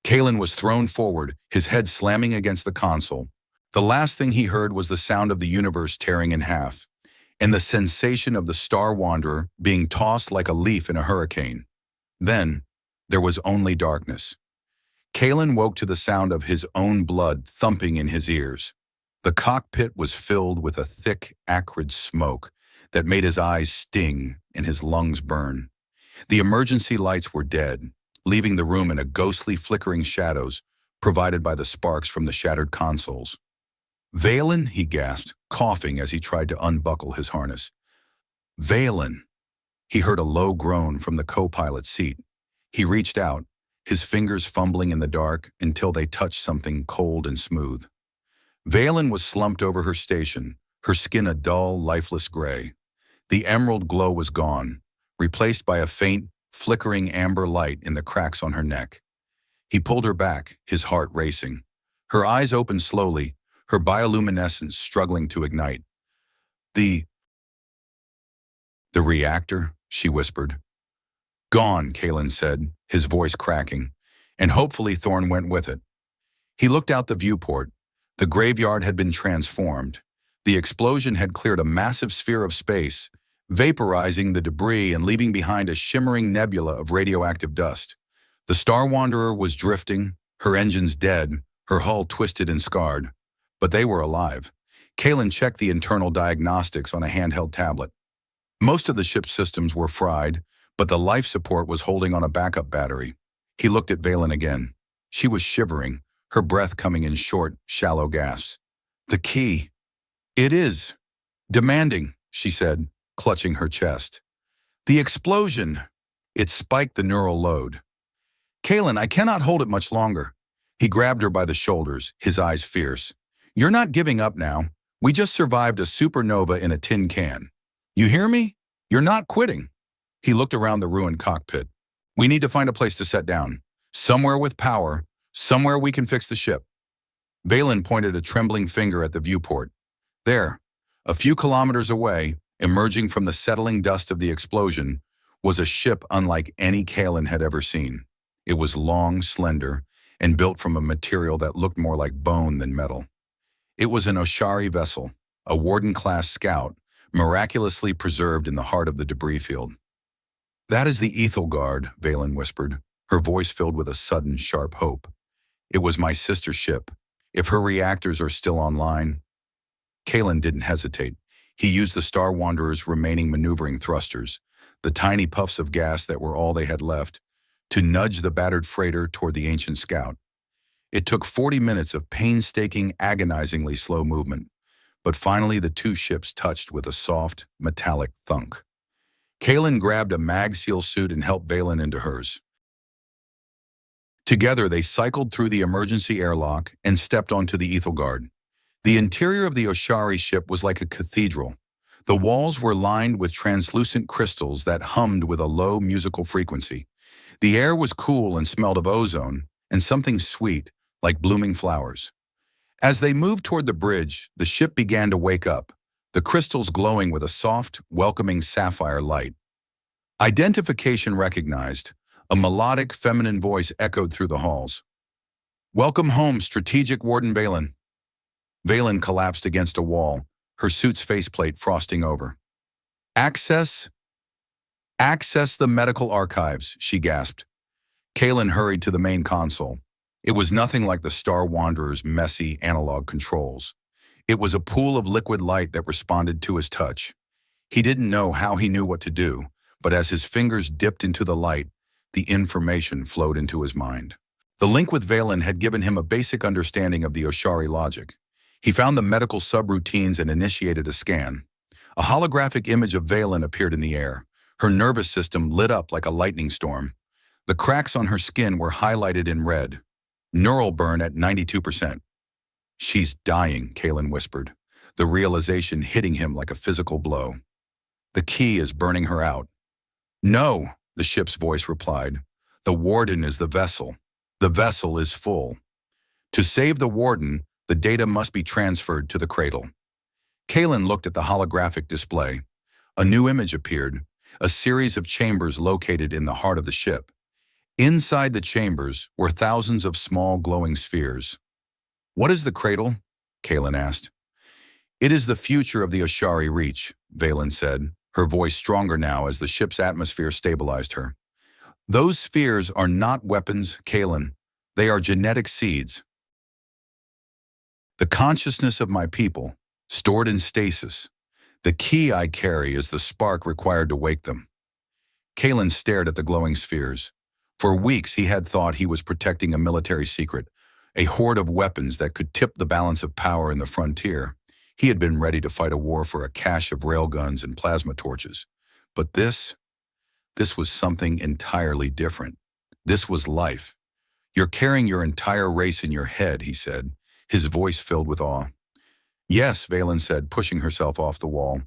Kalen was thrown forward, his head slamming against the console. The last thing he heard was the sound of the universe tearing in half, and the sensation of the Star Wanderer being tossed like a leaf in a hurricane. Then, there was only darkness. Kalen woke to the sound of his own blood thumping in his ears. The cockpit was filled with a thick, acrid smoke that made his eyes sting and his lungs burn. The emergency lights were dead, leaving the room in a ghostly flickering shadows provided by the sparks from the shattered consoles. "Valen," he gasped, coughing as he tried to unbuckle his harness. "Valen." He heard a low groan from the co-pilot's seat. He reached out, his fingers fumbling in the dark until they touched something cold and smooth. Valen was slumped over her station, her skin a dull, lifeless gray. The emerald glow was gone, replaced by a faint, flickering amber light in the cracks on her neck. He pulled her back, his heart racing. Her eyes opened slowly, her bioluminescence struggling to ignite. The reactor, she whispered. Gone, Kalen said, his voice cracking, and hopefully Thorn went with it. He looked out the viewport. The graveyard had been transformed. The explosion had cleared a massive sphere of space, vaporizing the debris and leaving behind a shimmering nebula of radioactive dust. The Star Wanderer was drifting, her engines dead, her hull twisted and scarred. But they were alive. Kalen checked the internal diagnostics on a handheld tablet. Most of the ship's systems were fried, but the life support was holding on a backup battery. He looked at Valen again. She was shivering, her breath coming in short, shallow gasps. The key. It is. Demanding, she said, clutching her chest. The explosion. It spiked the neural load. Kalen, I cannot hold it much longer. He grabbed her by the shoulders, his eyes fierce. You're not giving up now. We just survived a supernova in a tin can. You hear me? You're not quitting. He looked around the ruined cockpit. We need to find a place to set down. Somewhere with power, somewhere we can fix the ship. Valen pointed a trembling finger at the viewport. There, a few kilometers away, emerging from the settling dust of the explosion, was a ship unlike any Kalen had ever seen. It was long, slender, and built from a material that looked more like bone than metal. It was an Oshari vessel, a Warden-class scout, miraculously preserved in the heart of the debris field. That is the Ethelgard, Valen whispered, her voice filled with a sudden, sharp hope. It was my sister ship. If her reactors are still online. Kalen didn't hesitate. He used the Star Wanderer's remaining maneuvering thrusters, the tiny puffs of gas that were all they had left, to nudge the battered freighter toward the ancient scout. It took 40 minutes of painstaking, agonizingly slow movement, but finally the two ships touched with a soft, metallic thunk. Kalen grabbed a mag seal suit and helped Valen into hers. Together they cycled through the emergency airlock and stepped onto the Ethelgard. The interior of the Oshari ship was like a cathedral. The walls were lined with translucent crystals that hummed with a low musical frequency. The air was cool and smelled of ozone and something sweet, like blooming flowers. As they moved toward the bridge, the ship began to wake up, the crystals glowing with a soft, welcoming sapphire light. Identification recognized. A melodic, feminine voice echoed through the halls. Welcome home, strategic Warden Valen. Valen collapsed against a wall, her suit's faceplate frosting over. Access the medical archives, she gasped. Kalen hurried to the main console. It was nothing like the Star Wanderer's messy analog controls. It was a pool of liquid light that responded to his touch. He didn't know how he knew what to do, but as his fingers dipped into the light, the information flowed into his mind. The link with Valen had given him a basic understanding of the Oshari logic. He found the medical subroutines and initiated a scan. A holographic image of Valen appeared in the air. Her nervous system lit up like a lightning storm. The cracks on her skin were highlighted in red. Neural burn at 92%. She's dying, Kalen whispered, the realization hitting him like a physical blow. The key is burning her out. No, the ship's voice replied. The Warden is the vessel. The vessel is full. To save the Warden, the data must be transferred to the cradle. Kalen looked at the holographic display. A new image appeared, a series of chambers located in the heart of the ship. Inside the chambers were thousands of small glowing spheres. What is the cradle? Kalen asked. It is the future of the Oshari Reach, Valen said, her voice stronger now as the ship's atmosphere stabilized her. Those spheres are not weapons, Kalen. They are genetic seeds. The consciousness of my people, stored in stasis. The key I carry is the spark required to wake them. Kalen stared at the glowing spheres. For weeks he had thought he was protecting a military secret, a hoard of weapons that could tip the balance of power in the frontier. He had been ready to fight a war for a cache of railguns and plasma torches. But this was something entirely different. This was life. You're carrying your entire race in your head, he said, his voice filled with awe. Yes, Valen said, pushing herself off the wall.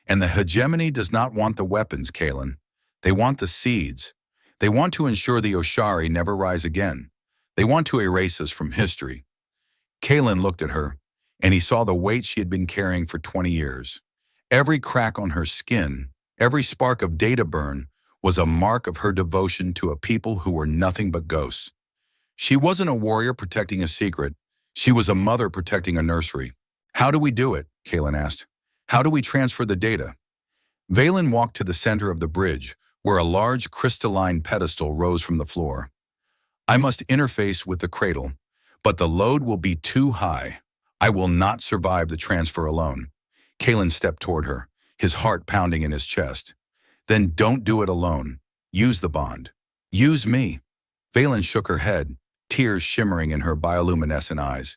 And the hegemony does not want the weapons, Kalen. They want the seeds. They want to ensure the Oshari never rise again. They want to erase us from history. Kalen looked at her, and he saw the weight she had been carrying for 20 years. Every crack on her skin, every spark of data burn, was a mark of her devotion to a people who were nothing but ghosts. She wasn't a warrior protecting a secret. She was a mother protecting a nursery. How do we do it? Kalen asked. How do we transfer the data? Valen walked to the center of the bridge, where a large crystalline pedestal rose from the floor. I must interface with the cradle, but the load will be too high. I will not survive the transfer alone. Kalen stepped toward her, his heart pounding in his chest. Then don't do it alone. Use the bond. Use me. Valen shook her head, tears shimmering in her bioluminescent eyes.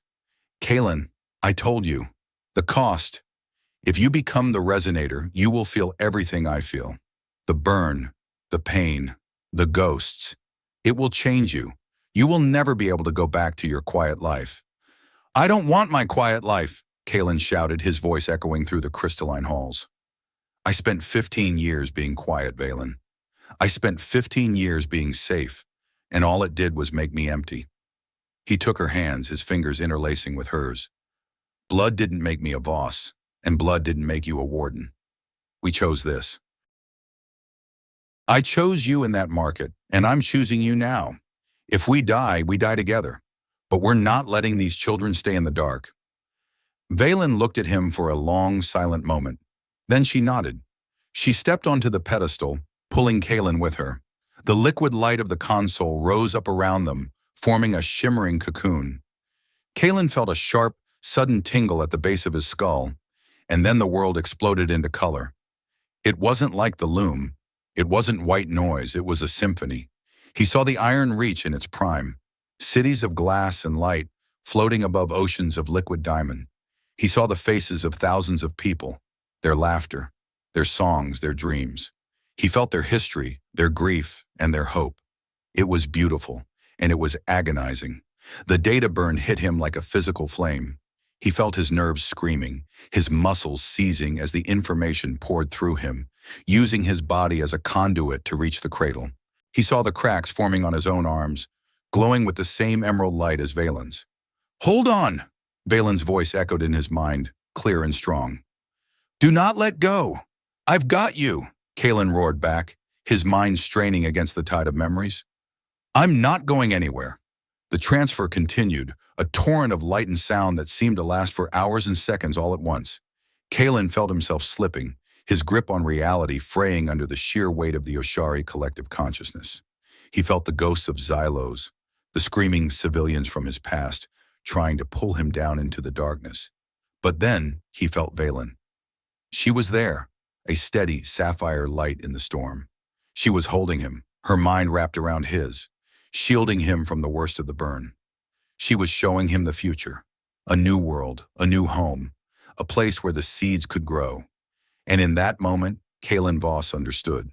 Kalen, I told you. The cost. If you become the resonator, you will feel everything I feel. The burn, the pain, the ghosts. It will change you. You will never be able to go back to your quiet life. I don't want my quiet life, Kalen shouted, his voice echoing through the crystalline halls. I spent 15 years being quiet, Valen. I spent 15 years being safe, and all it did was make me empty. He took her hands, his fingers interlacing with hers. Blood didn't make me a Voss, and blood didn't make you a warden. We chose this. I chose you in that market, and I'm choosing you now. If we die together. But we're not letting these children stay in the dark. Valen looked at him for a long, silent moment. Then she nodded. She stepped onto the pedestal, pulling Kalen with her. The liquid light of the console rose up around them, forming a shimmering cocoon. Kalen felt a sharp, sudden tingle at the base of his skull, and then the world exploded into color. It wasn't like the loom. It wasn't white noise. It was a symphony. He saw the Iron Reach in its prime, cities of glass and light floating above oceans of liquid diamond. He saw the faces of thousands of people, their laughter, their songs, their dreams. He felt their history, their grief, and their hope. It was beautiful, and it was agonizing. The data burn hit him like a physical flame. He felt his nerves screaming, his muscles seizing as the information poured through him, using his body as a conduit to reach the cradle. He saw the cracks forming on his own arms, glowing with the same emerald light as Valen's. Hold on! Valen's voice echoed in his mind, clear and strong. Do not let go! I've got you! Kalen roared back, his mind straining against the tide of memories. I'm not going anywhere. The transfer continued, a torrent of light and sound that seemed to last for hours and seconds all at once. Kalen felt himself slipping, his grip on reality fraying under the sheer weight of the Oshari collective consciousness. He felt the ghosts of Xylos, the screaming civilians from his past, trying to pull him down into the darkness. But then he felt Valen. She was there, a steady, sapphire light in the storm. She was holding him, her mind wrapped around his, shielding him from the worst of the burn. She was showing him the future, a new world, a new home, a place where the seeds could grow. And in that moment, Kalen Voss understood.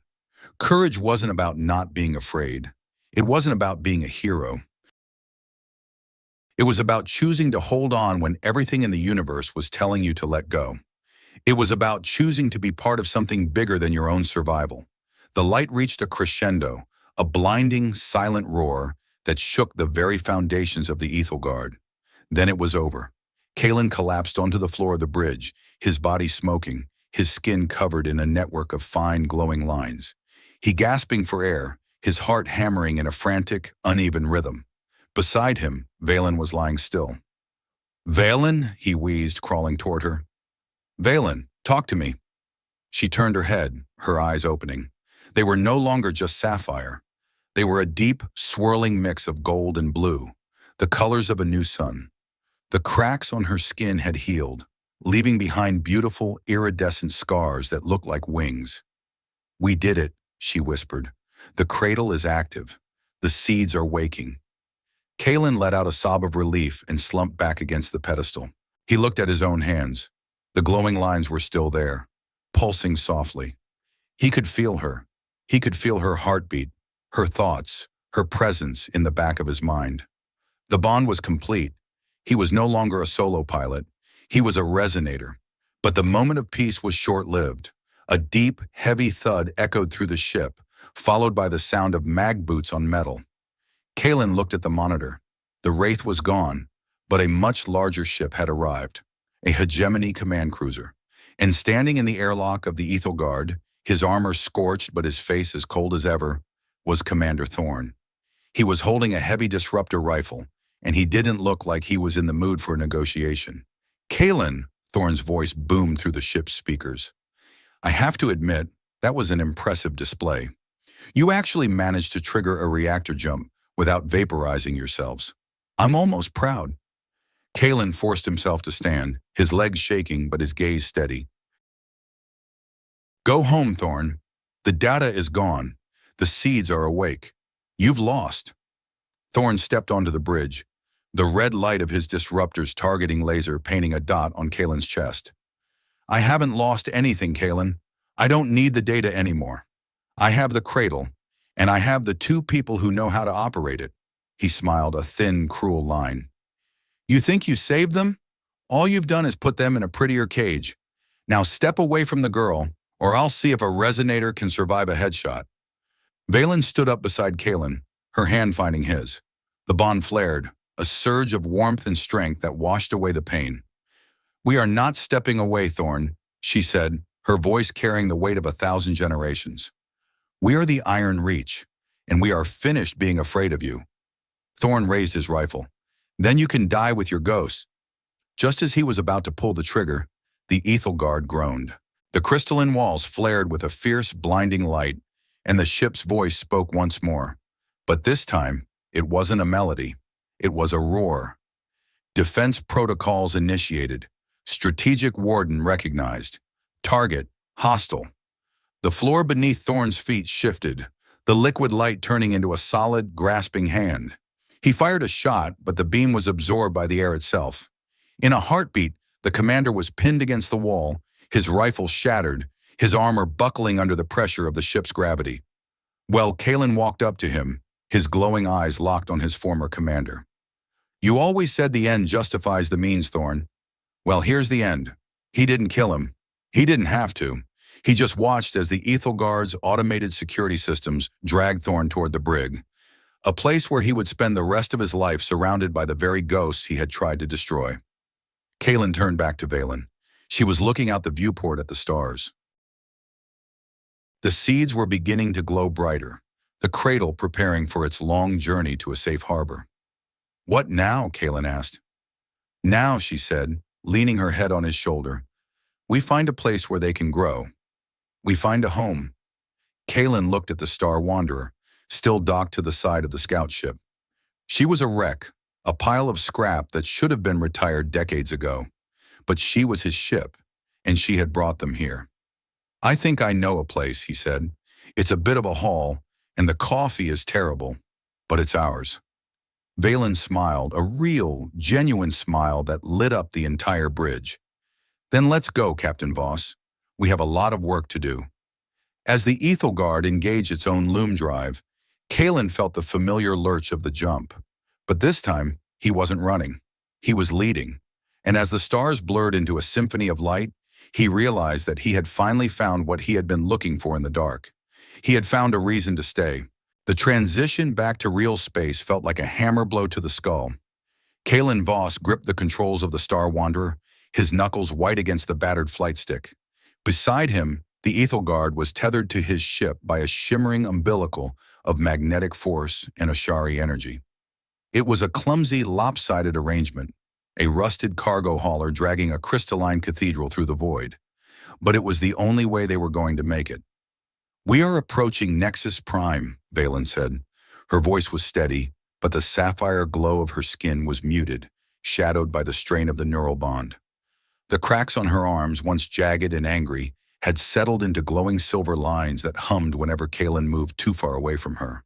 Courage wasn't about not being afraid. It wasn't about being a hero. It was about choosing to hold on when everything in the universe was telling you to let go. It was about choosing to be part of something bigger than your own survival. The light reached a crescendo, a blinding, silent roar that shook the very foundations of the Ethelgard. Then it was over. Kalen collapsed onto the floor of the bridge, his body smoking, his skin covered in a network of fine, glowing lines. He gasping for air, his heart hammering in a frantic, uneven rhythm. Beside him, Valen was lying still. Valen, he wheezed, crawling toward her. Valen, talk to me. She turned her head, her eyes opening. They were no longer just sapphire. They were a deep, swirling mix of gold and blue, the colors of a new sun. The cracks on her skin had healed, leaving behind beautiful, iridescent scars that looked like wings. We did it, she whispered. The cradle is active. The seeds are waking. Kalen let out a sob of relief and slumped back against the pedestal. He looked at his own hands. The glowing lines were still there, pulsing softly. He could feel her. He could feel her heartbeat, her thoughts, her presence in the back of his mind. The bond was complete. He was no longer a solo pilot. He was a resonator. But the moment of peace was short-lived. A deep, heavy thud echoed through the ship, followed by the sound of mag boots on metal. Kalen looked at the monitor. The Wraith was gone, but a much larger ship had arrived, a hegemony command cruiser. And standing in the airlock of the Ethel Guard, his armor scorched but his face as cold as ever, was Commander Thorne. He was holding a heavy disruptor rifle, and he didn't look like he was in the mood for a negotiation. Kalen, Thorne's voice boomed through the ship's speakers. I have to admit, that was an impressive display. You actually managed to trigger a reactor jump without vaporizing yourselves. I'm almost proud. Kalen forced himself to stand, his legs shaking but his gaze steady. Go home, Thorne. The data is gone. The seeds are awake. You've lost. Thorne stepped onto the bridge, the red light of his disruptor's targeting laser painting a dot on Kalen's chest. I haven't lost anything, Kalen. I don't need the data anymore. I have the cradle, and I have the two people who know how to operate it. He smiled, a thin, cruel line. You think you saved them? All you've done is put them in a prettier cage. Now step away from the girl, or I'll see if a resonator can survive a headshot. Valen stood up beside Kalen, her hand finding his. The bond flared, a surge of warmth and strength that washed away the pain. We are not stepping away, Thorne, she said, her voice carrying the weight of 1,000 generations. We are the Iron Reach, and we are finished being afraid of you. Thorne raised his rifle. Then you can die with your ghost. Just as he was about to pull the trigger, the Ethel Guard groaned. The crystalline walls flared with a fierce, blinding light, and the ship's voice spoke once more. But this time, it wasn't a melody. It was a roar. Defense protocols initiated. Strategic warden recognized. Target, hostile. The floor beneath Thorne's feet shifted, the liquid light turning into a solid, grasping hand. He fired a shot, but the beam was absorbed by the air itself. In a heartbeat, the commander was pinned against the wall, his rifle shattered, his armor buckling under the pressure of the ship's gravity. Well, Kalen walked up to him, his glowing eyes locked on his former commander. You always said the end justifies the means, Thorne. Well, here's the end. He didn't kill him. He didn't have to. He just watched as the Ethel Guard's automated security systems dragged Thorne toward the brig, a place where he would spend the rest of his life surrounded by the very ghosts he had tried to destroy. Kalen turned back to Valen. She was looking out the viewport at the stars. The seeds were beginning to glow brighter, the cradle preparing for its long journey to a safe harbor. What now? Kalen asked. Now, she said, leaning her head on his shoulder, we find a place where they can grow. We find a home. Kalen looked at the Star Wanderer, still docked to the side of the scout ship. She was a wreck, a pile of scrap that should have been retired decades ago. But she was his ship, and she had brought them here. I think I know a place, he said. It's a bit of a haul, and the coffee is terrible, but it's ours. Valen smiled, a real, genuine smile that lit up the entire bridge. Then let's go, Captain Voss. We have a lot of work to do. As the Ethel Guard engaged its own loom drive, Kalen felt the familiar lurch of the jump. But this time, he wasn't running. He was leading. And as the stars blurred into a symphony of light, he realized that he had finally found what he had been looking for in the dark. He had found a reason to stay. The transition back to real space felt like a hammer blow to the skull. Kalen Voss gripped the controls of the Star Wanderer, his knuckles white against the battered flight stick. Beside him, the Ethel Guard was tethered to his ship by a shimmering umbilical of magnetic force and Oshari energy. It was a clumsy, lopsided arrangement, a rusted cargo hauler dragging a crystalline cathedral through the void. But it was the only way they were going to make it. We are approaching Nexus Prime, Valen said. Her voice was steady, but the sapphire glow of her skin was muted, shadowed by the strain of the neural bond. The cracks on her arms, once jagged and angry, had settled into glowing silver lines that hummed whenever Kalen moved too far away from her.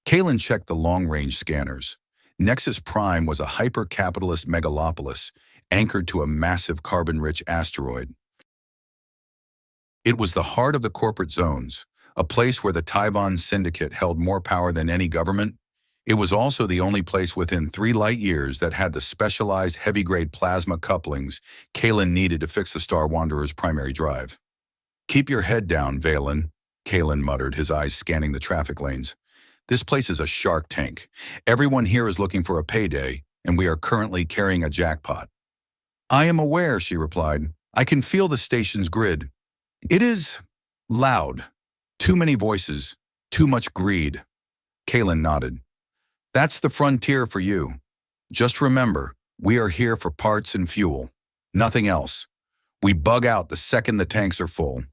Kalen checked the long-range scanners. Nexus Prime was a hyper-capitalist megalopolis anchored to a massive carbon-rich asteroid. It was the heart of the corporate zones, a place where the Tyvon Syndicate held more power than any government. It was also the only place within 3 light years that had the specialized heavy-grade plasma couplings Kalen needed to fix the Star Wanderer's primary drive. "Keep your head down, Valen," Kalen muttered, his eyes scanning the traffic lanes. "This place is a shark tank. Everyone here is looking for a payday, and we are currently carrying a jackpot." "I am aware," she replied. "I can feel the station's grid. It is loud. Too many voices. Too much greed." Kalen nodded. "That's the frontier for you. Just remember, we are here for parts and fuel. Nothing else. We bug out the second the tanks are full."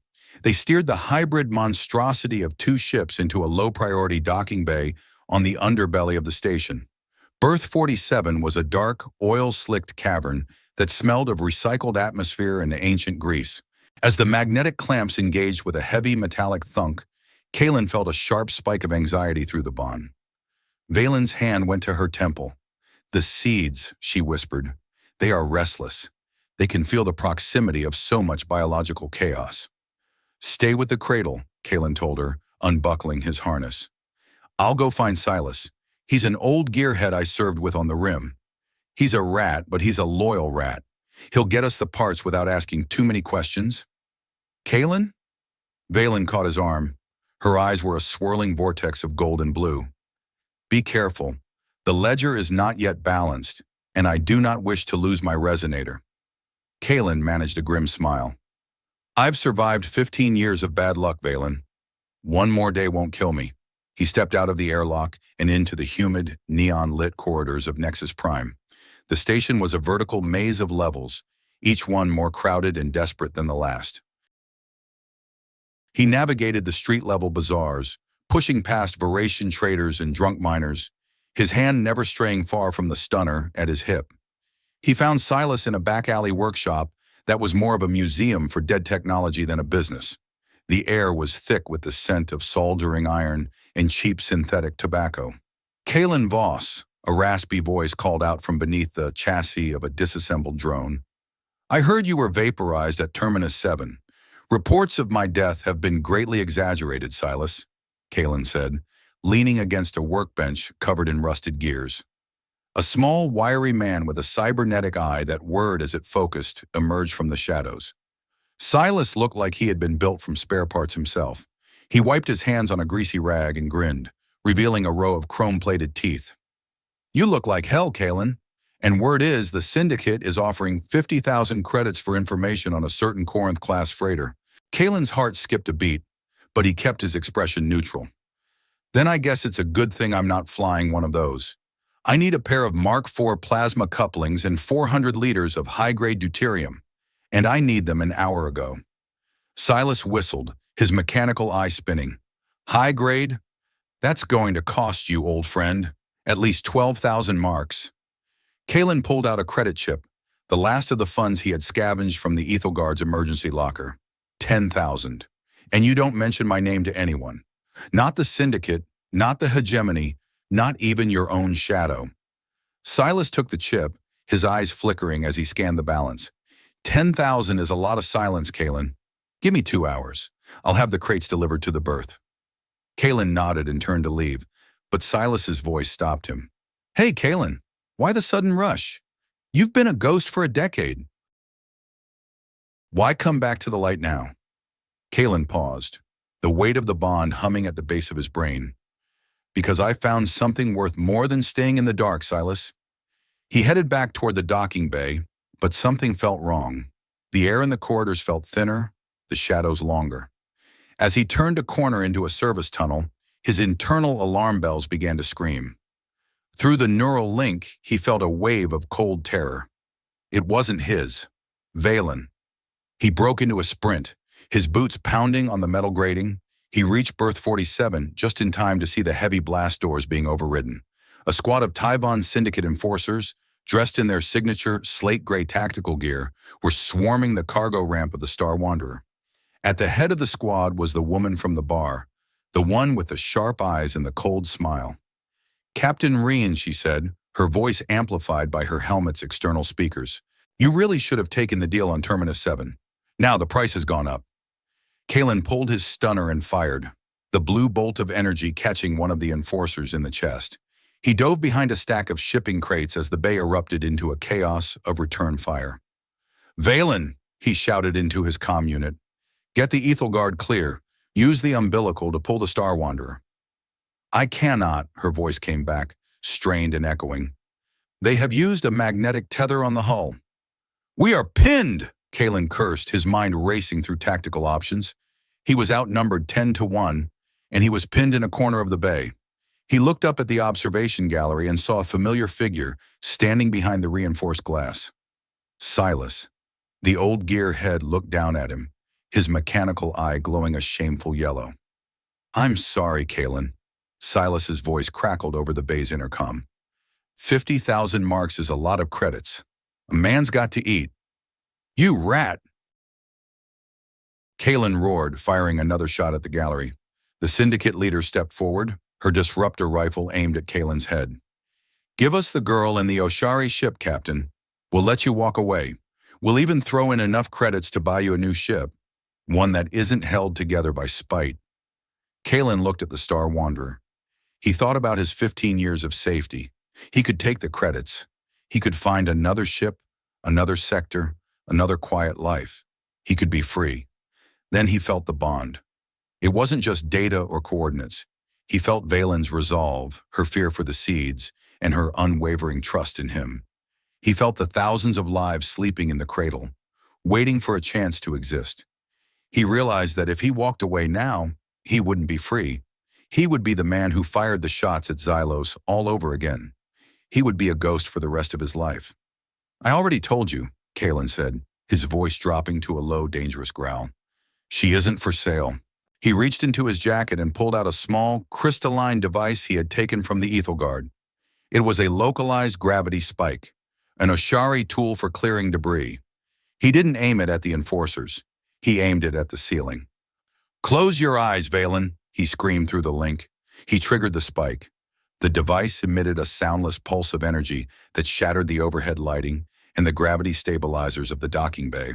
They steered the hybrid monstrosity of 2 ships into a low-priority docking bay on the underbelly of the station. Berth 47 was a dark, oil-slicked cavern that smelled of recycled atmosphere and ancient grease. As the magnetic clamps engaged with a heavy metallic thunk, Kalen felt a sharp spike of anxiety through the bond. Valen's hand went to her temple. "The seeds," she whispered. "They are restless. They can feel the proximity of so much biological chaos." "Stay with the cradle," Kalen told her, unbuckling his harness. "I'll go find Silas. He's an old gearhead I served with on the rim. He's a rat, but he's a loyal rat. He'll get us the parts without asking too many questions." "Kalen?" Valen caught his arm. Her eyes were a swirling vortex of gold and blue. "Be careful. The ledger is not yet balanced, and I do not wish to lose my resonator." Kalen managed a grim smile. "I've survived 15 years of bad luck, Valen. One more day won't kill me." He stepped out of the airlock and into the humid, neon-lit corridors of Nexus Prime. The station was a vertical maze of levels, each one more crowded and desperate than the last. He navigated the street-level bazaars, pushing past Voratian traders and drunk miners, his hand never straying far from the stunner at his hip. He found Silas in a back-alley workshop that was more of a museum for dead technology than a business. The air was thick with the scent of soldering iron and cheap synthetic tobacco. "Kalen Voss," a raspy voice called out from beneath the chassis of a disassembled drone. "I heard you were vaporized at Terminus 7. Reports of my death have been greatly exaggerated, Silas," Kalen said, leaning against a workbench covered in rusted gears. A small, wiry man with a cybernetic eye that whirred as it focused emerged from the shadows. Silas looked like he had been built from spare parts himself. He wiped his hands on a greasy rag and grinned, revealing a row of chrome-plated teeth. "You look like hell, Kalen. And word is the Syndicate is offering 50,000 credits for information on a certain Corinth-class freighter." Kalen's heart skipped a beat, but he kept his expression neutral. "Then I guess it's a good thing I'm not flying one of those. I need a pair of Mark IV plasma couplings and 400 liters of high-grade deuterium, and I need them an hour ago." Silas whistled, his mechanical eye spinning. "High grade? That's going to cost you, old friend. At least 12,000 marks." Kalen pulled out a credit chip, the last of the funds he had scavenged from the Ethelguard's emergency locker. 10,000. "And you don't mention my name to anyone. Not the Syndicate, not the Hegemony, not even your own shadow." Silas took the chip, his eyes flickering as he scanned the balance. 10,000 is a lot of silence, Kalen. Give me 2 hours. I'll have the crates delivered to the berth." Kalen nodded and turned to leave, but Silas's voice stopped him. "Hey, Kalen, why the sudden rush? You've been a ghost for a decade. Why come back to the light now?" Kalen paused, the weight of the bond humming at the base of his brain. "Because I found something worth more than staying in the dark, Silas." He headed back toward the docking bay, but something felt wrong. The air in the corridors felt thinner, the shadows longer. As he turned a corner into a service tunnel, his internal alarm bells began to scream. Through the neural link, he felt a wave of cold terror. It wasn't his. Valen. He broke into a sprint, his boots pounding on the metal grating. He reached berth 47 just in time to see the heavy blast doors being overridden. A squad of Tyvon Syndicate enforcers, dressed in their signature slate-gray tactical gear, were swarming the cargo ramp of the Star Wanderer. At the head of the squad was the woman from the bar, the one with the sharp eyes and the cold smile. "Captain Reen," she said, her voice amplified by her helmet's external speakers. "You really should have taken the deal on Terminus 7. Now the price has gone up." Kalen pulled his stunner and fired, the blue bolt of energy catching one of the enforcers in the chest. He dove behind a stack of shipping crates as the bay erupted into a chaos of return fire. "Valen," he shouted into his comm unit. "Get the Ethelgard clear. Use the umbilical to pull the Star Wanderer." "I cannot," her voice came back, strained and echoing. "They have used a magnetic tether on the hull." "We are pinned!" Kalen cursed, his mind racing through tactical options. He was outnumbered 10-1, and he was pinned in a corner of the bay. He looked up at the observation gallery and saw a familiar figure standing behind the reinforced glass. Silas. The old gear head looked down at him, his mechanical eye glowing a shameful yellow. "I'm sorry, Kalen." Silas's voice crackled over the bay's intercom. 50,000 marks is a lot of credits. A man's got to eat. "You rat!" Kalen roared, firing another shot at the gallery. The syndicate leader stepped forward, her disruptor rifle aimed at Kalen's head. "Give us the girl and the Oshari ship, Captain. We'll let you walk away. We'll even throw in enough credits to buy you a new ship, one that isn't held together by spite." Kalen looked at the Star Wanderer. He thought about his 15 years of safety. He could take the credits. He could find another ship, another sector, another quiet life. He could be free. Then he felt the bond. It wasn't just data or coordinates. He felt Valen's resolve, her fear for the seeds, and her unwavering trust in him. He felt the thousands of lives sleeping in the cradle, waiting for a chance to exist. He realized that if he walked away now, he wouldn't be free. He would be the man who fired the shots at Xylos all over again. He would be a ghost for the rest of his life. "I already told you," Kalen said, his voice dropping to a low, dangerous growl. "She isn't for sale." He reached into his jacket and pulled out a small, crystalline device he had taken from the Ethelgard. It was a localized gravity spike, an Oshari tool for clearing debris. He didn't aim it at the enforcers. He aimed it at the ceiling. "Close your eyes, Valen," he screamed through the link. He triggered the spike. The device emitted a soundless pulse of energy that shattered the overhead lighting and the gravity stabilizers of the docking bay.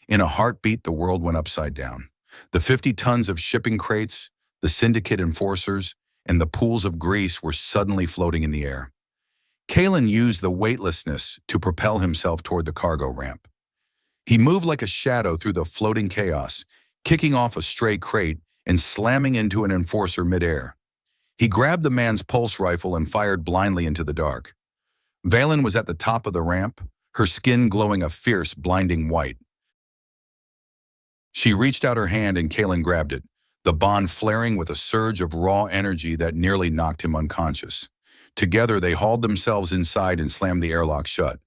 In a heartbeat, the world went upside down. The 50 tons of shipping crates, the syndicate enforcers, and the pools of grease were suddenly floating in the air. Kalen used the weightlessness to propel himself toward the cargo ramp. He moved like a shadow through the floating chaos, kicking off a stray crate and slamming into an enforcer midair. He grabbed the man's pulse rifle and fired blindly into the dark. Valen was at the top of the ramp, her skin glowing a fierce, blinding white. She reached out her hand and Kalen grabbed it, the bond flaring with a surge of raw energy that nearly knocked him unconscious. Together, they hauled themselves inside and slammed the airlock shut.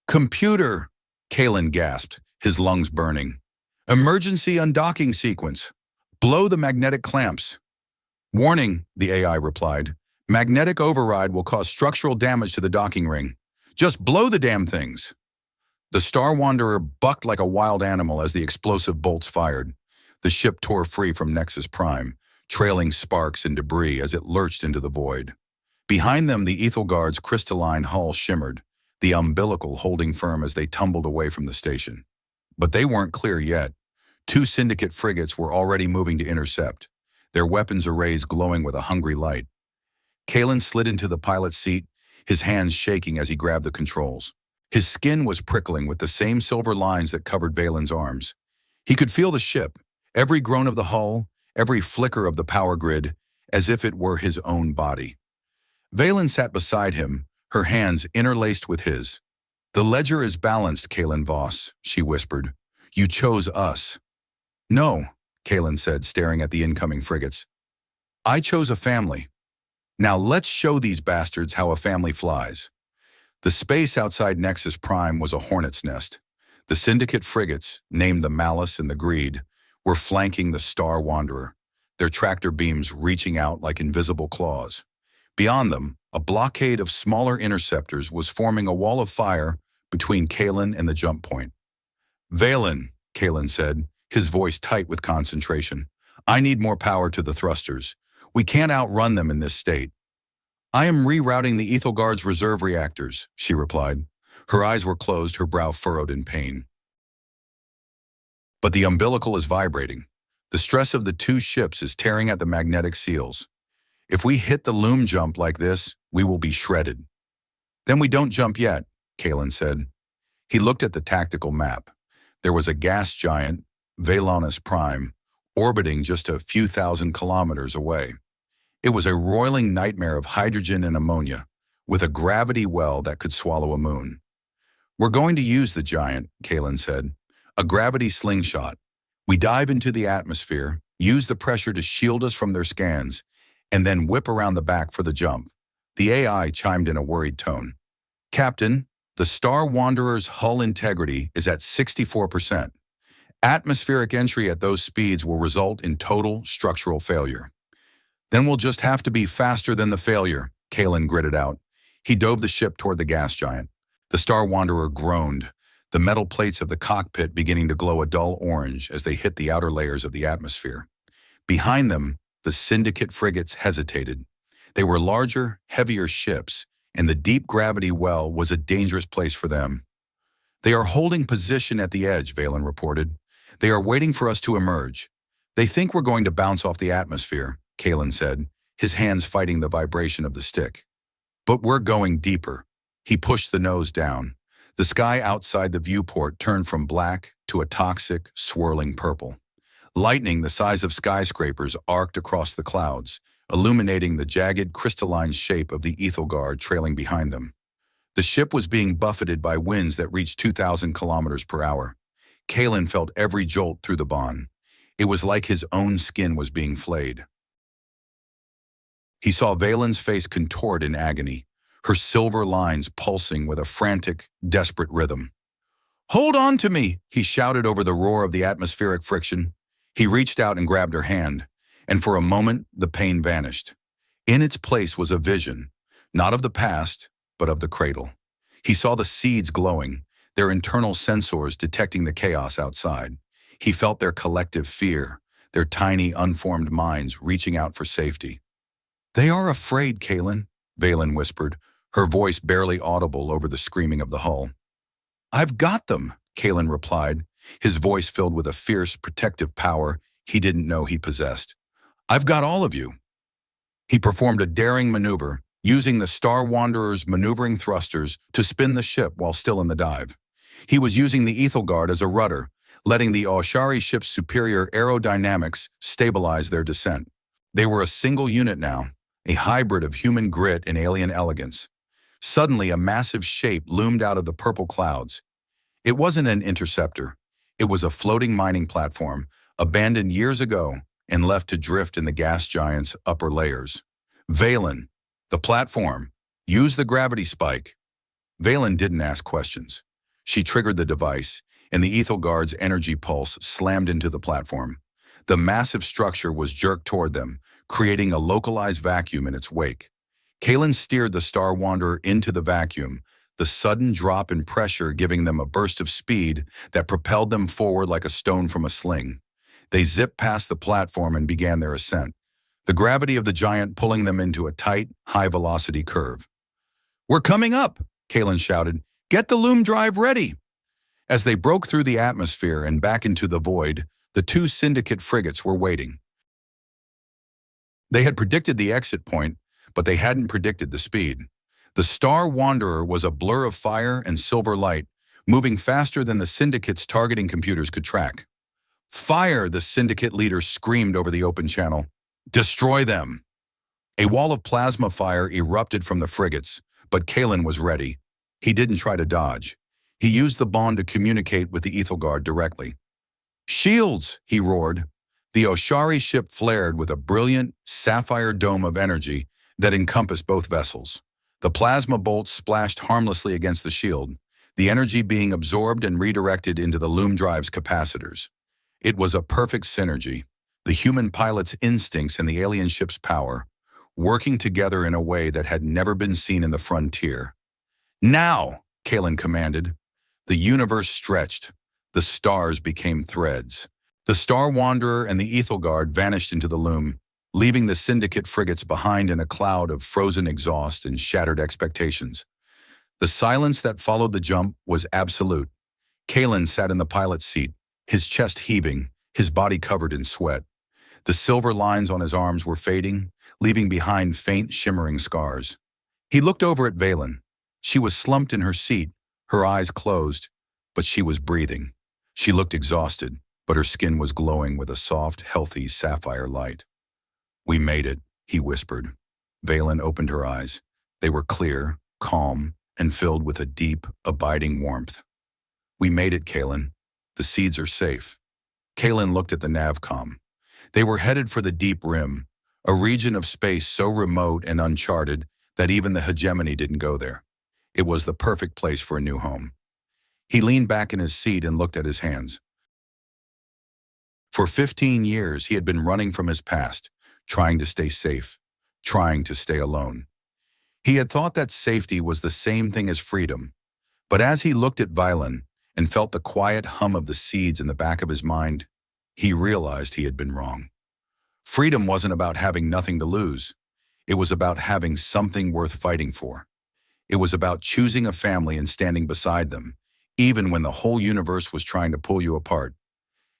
"Computer!" Kalen gasped, his lungs burning. "Emergency undocking sequence. Blow the magnetic clamps." "Warning," the AI replied. "Magnetic override will cause structural damage to the docking ring. Just blow the damn things." The Star Wanderer bucked like a wild animal as the explosive bolts fired. The ship tore free from Nexus Prime, trailing sparks and debris as it lurched into the void. Behind them, the Ethelgard's crystalline hull shimmered, the umbilical holding firm as they tumbled away from the station. But they weren't clear yet. 2 syndicate frigates were already moving to intercept, their weapons arrays glowing with a hungry light. Kalen slid into the pilot's seat, his hands shaking as he grabbed the controls. His skin was prickling with the same silver lines that covered Valen's arms. He could feel the ship, every groan of the hull, every flicker of the power grid, as if it were his own body. Valen sat beside him, her hands interlaced with his. "The ledger is balanced, Kalen Voss," she whispered. "You chose us." "No," Kalen said, staring at the incoming frigates. "I chose a family. Now let's show these bastards how a family flies." The space outside Nexus Prime was a hornet's nest. The syndicate frigates, named the Malice and the Greed, were flanking the Star Wanderer, their tractor beams reaching out like invisible claws. Beyond them, a blockade of smaller interceptors was forming a wall of fire between Kalen and the jump point. "Valen," Kalen said, his voice tight with concentration. "I need more power to the thrusters. We can't outrun them in this state." "I am rerouting the Ethelgard's reserve reactors," she replied. Her eyes were closed, her brow furrowed in pain. "But the umbilical is vibrating. The stress of the 2 ships is tearing at the magnetic seals. If we hit the loom jump like this, we will be shredded. Then we don't jump yet, Kalen said. He looked at the tactical map. There was a gas giant, Valonus Prime, orbiting just a few thousand kilometers away. It was a roiling nightmare of hydrogen and ammonia, with a gravity well that could swallow a moon. We're going to use the giant, Kalen said. A gravity slingshot. We dive into the atmosphere, use the pressure to shield us from their scans, and then whip around the back for the jump. The AI chimed in a worried tone. Captain, the Star Wanderer's hull integrity is at 64%. Atmospheric entry at those speeds will result in total structural failure. Then we'll just have to be faster than the failure, Kalen gritted out. He dove the ship toward the gas giant. The Star Wanderer groaned, the metal plates of the cockpit beginning to glow a dull orange as they hit the outer layers of the atmosphere. Behind them, the Syndicate frigates hesitated. They were larger, heavier ships, and the deep gravity well was a dangerous place for them. They are holding position at the edge, Valen reported. They are waiting for us to emerge. They think we're going to bounce off the atmosphere, Kalen said, his hands fighting the vibration of the stick. But we're going deeper. He pushed the nose down. The sky outside the viewport turned from black to a toxic, swirling purple. Lightning the size of skyscrapers arced across the clouds, illuminating the jagged, crystalline shape of the Ethelgard trailing behind them. The ship was being buffeted by winds that reached 2,000 kilometers per hour. Kalen felt every jolt through the bond. It was like his own skin was being flayed. He saw Valen's face contort in agony, her silver lines pulsing with a frantic, desperate rhythm. "Hold on to me," he shouted over the roar of the atmospheric friction. He reached out and grabbed her hand, and for a moment the pain vanished. In its place was a vision, not of the past, but of the cradle. He saw the seeds glowing, their internal sensors detecting the chaos outside. He felt their collective fear, their tiny, unformed minds reaching out for safety. "They are afraid, Kalen," Valen whispered, her voice barely audible over the screaming of the hull. "I've got them," Kalen replied, his voice filled with a fierce, protective power he didn't know he possessed. "I've got all of you." He performed a daring maneuver, using the Star Wanderer's maneuvering thrusters to spin the ship while still in the dive. He was using the Ethelgard as a rudder, letting the Oshari ship's superior aerodynamics stabilize their descent. They were a single unit now, a hybrid of human grit and alien elegance. Suddenly, a massive shape loomed out of the purple clouds. It wasn't an interceptor. It was a floating mining platform, abandoned years ago and left to drift in the gas giant's upper layers. Valen, the platform, use the gravity spike. Valen didn't ask questions. She triggered the device, and the Ethelgard's energy pulse slammed into the platform. The massive structure was jerked toward them, creating a localized vacuum in its wake. Kalen steered the Star Wanderer into the vacuum, the sudden drop in pressure giving them a burst of speed that propelled them forward like a stone from a sling. They zipped past the platform and began their ascent, the gravity of the giant pulling them into a tight, high-velocity curve. "We're coming up," Kalen shouted. "Get the loom drive ready." As they broke through the atmosphere and back into the void, the two Syndicate frigates were waiting. They had predicted the exit point, but they hadn't predicted the speed. The Star Wanderer was a blur of fire and silver light, moving faster than the Syndicate's targeting computers could track. "Fire!" the Syndicate leader screamed over the open channel. "Destroy them!" A wall of plasma fire erupted from the frigates, but Kalen was ready. He didn't try to dodge. He used the bond to communicate with the Ethelgard directly. "Shields!" he roared. The Oshari ship flared with a brilliant, sapphire dome of energy that encompassed both vessels. The plasma bolts splashed harmlessly against the shield, the energy being absorbed and redirected into the loom drive's capacitors. It was a perfect synergy, the human pilot's instincts and the alien ship's power, working together in a way that had never been seen in the frontier. "Now!" Kalen commanded. The universe stretched. The stars became threads. The Star Wanderer and the Ethelgard vanished into the loom, leaving the Syndicate frigates behind in a cloud of frozen exhaust and shattered expectations. The silence that followed the jump was absolute. Kalen sat in the pilot's seat, his chest heaving, his body covered in sweat. The silver lines on his arms were fading, leaving behind faint, shimmering scars. He looked over at Valen. She was slumped in her seat, her eyes closed, but she was breathing. She looked exhausted, but her skin was glowing with a soft, healthy sapphire light. "We made it," he whispered. Valen opened her eyes. They were clear, calm, and filled with a deep, abiding warmth. "We made it, Kalen. The seeds are safe." Kalen looked at the navcom. They were headed for the deep rim, a region of space so remote and uncharted that even the hegemony didn't go there. It was the perfect place for a new home. He leaned back in his seat and looked at his hands. For 15 years, he had been running from his past, trying to stay safe, trying to stay alone. He had thought that safety was the same thing as freedom, but as he looked at Valen and felt the quiet hum of the seeds in the back of his mind, he realized he had been wrong. Freedom wasn't about having nothing to lose. It was about having something worth fighting for. It was about choosing a family and standing beside them, even when the whole universe was trying to pull you apart.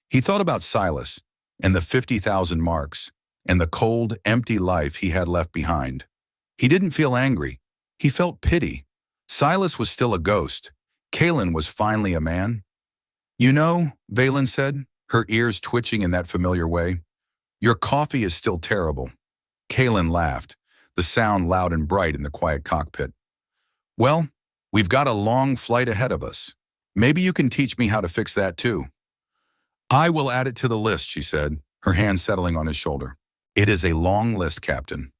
He thought about Silas and the 50,000 marks and the cold, empty life he had left behind. He didn't feel angry. He felt pity. Silas was still a ghost. Kalen was finally a man. "You know," Valen said, her ears twitching in that familiar way, "your coffee is still terrible." Kalen laughed, the sound loud and bright in the quiet cockpit. "Well, we've got a long flight ahead of us. Maybe you can teach me how to fix that too." "I will add it to the list," she said, her hand settling on his shoulder. "It is a long list, Captain."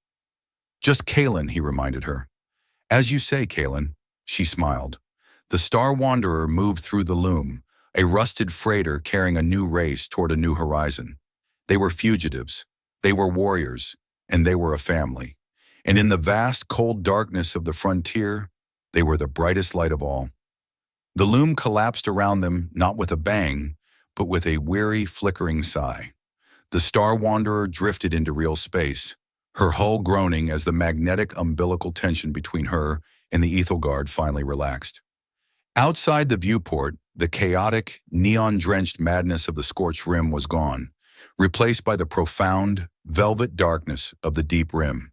"Just Kalen," he reminded her. "As you say, Kalen." She smiled. The Star Wanderer moved through the loom, a rusted freighter carrying a new race toward a new horizon. They were fugitives, they were warriors, and they were a family. And in the vast, cold darkness of the frontier, they were the brightest light of all. The loom collapsed around them, not with a bang, but with a weary, flickering sigh. The Star Wanderer drifted into real space, her hull groaning as the magnetic umbilical tension between her and the Ethelgard finally relaxed. Outside the viewport, the chaotic, neon-drenched madness of the scorched rim was gone, replaced by the profound, velvet darkness of the deep rim.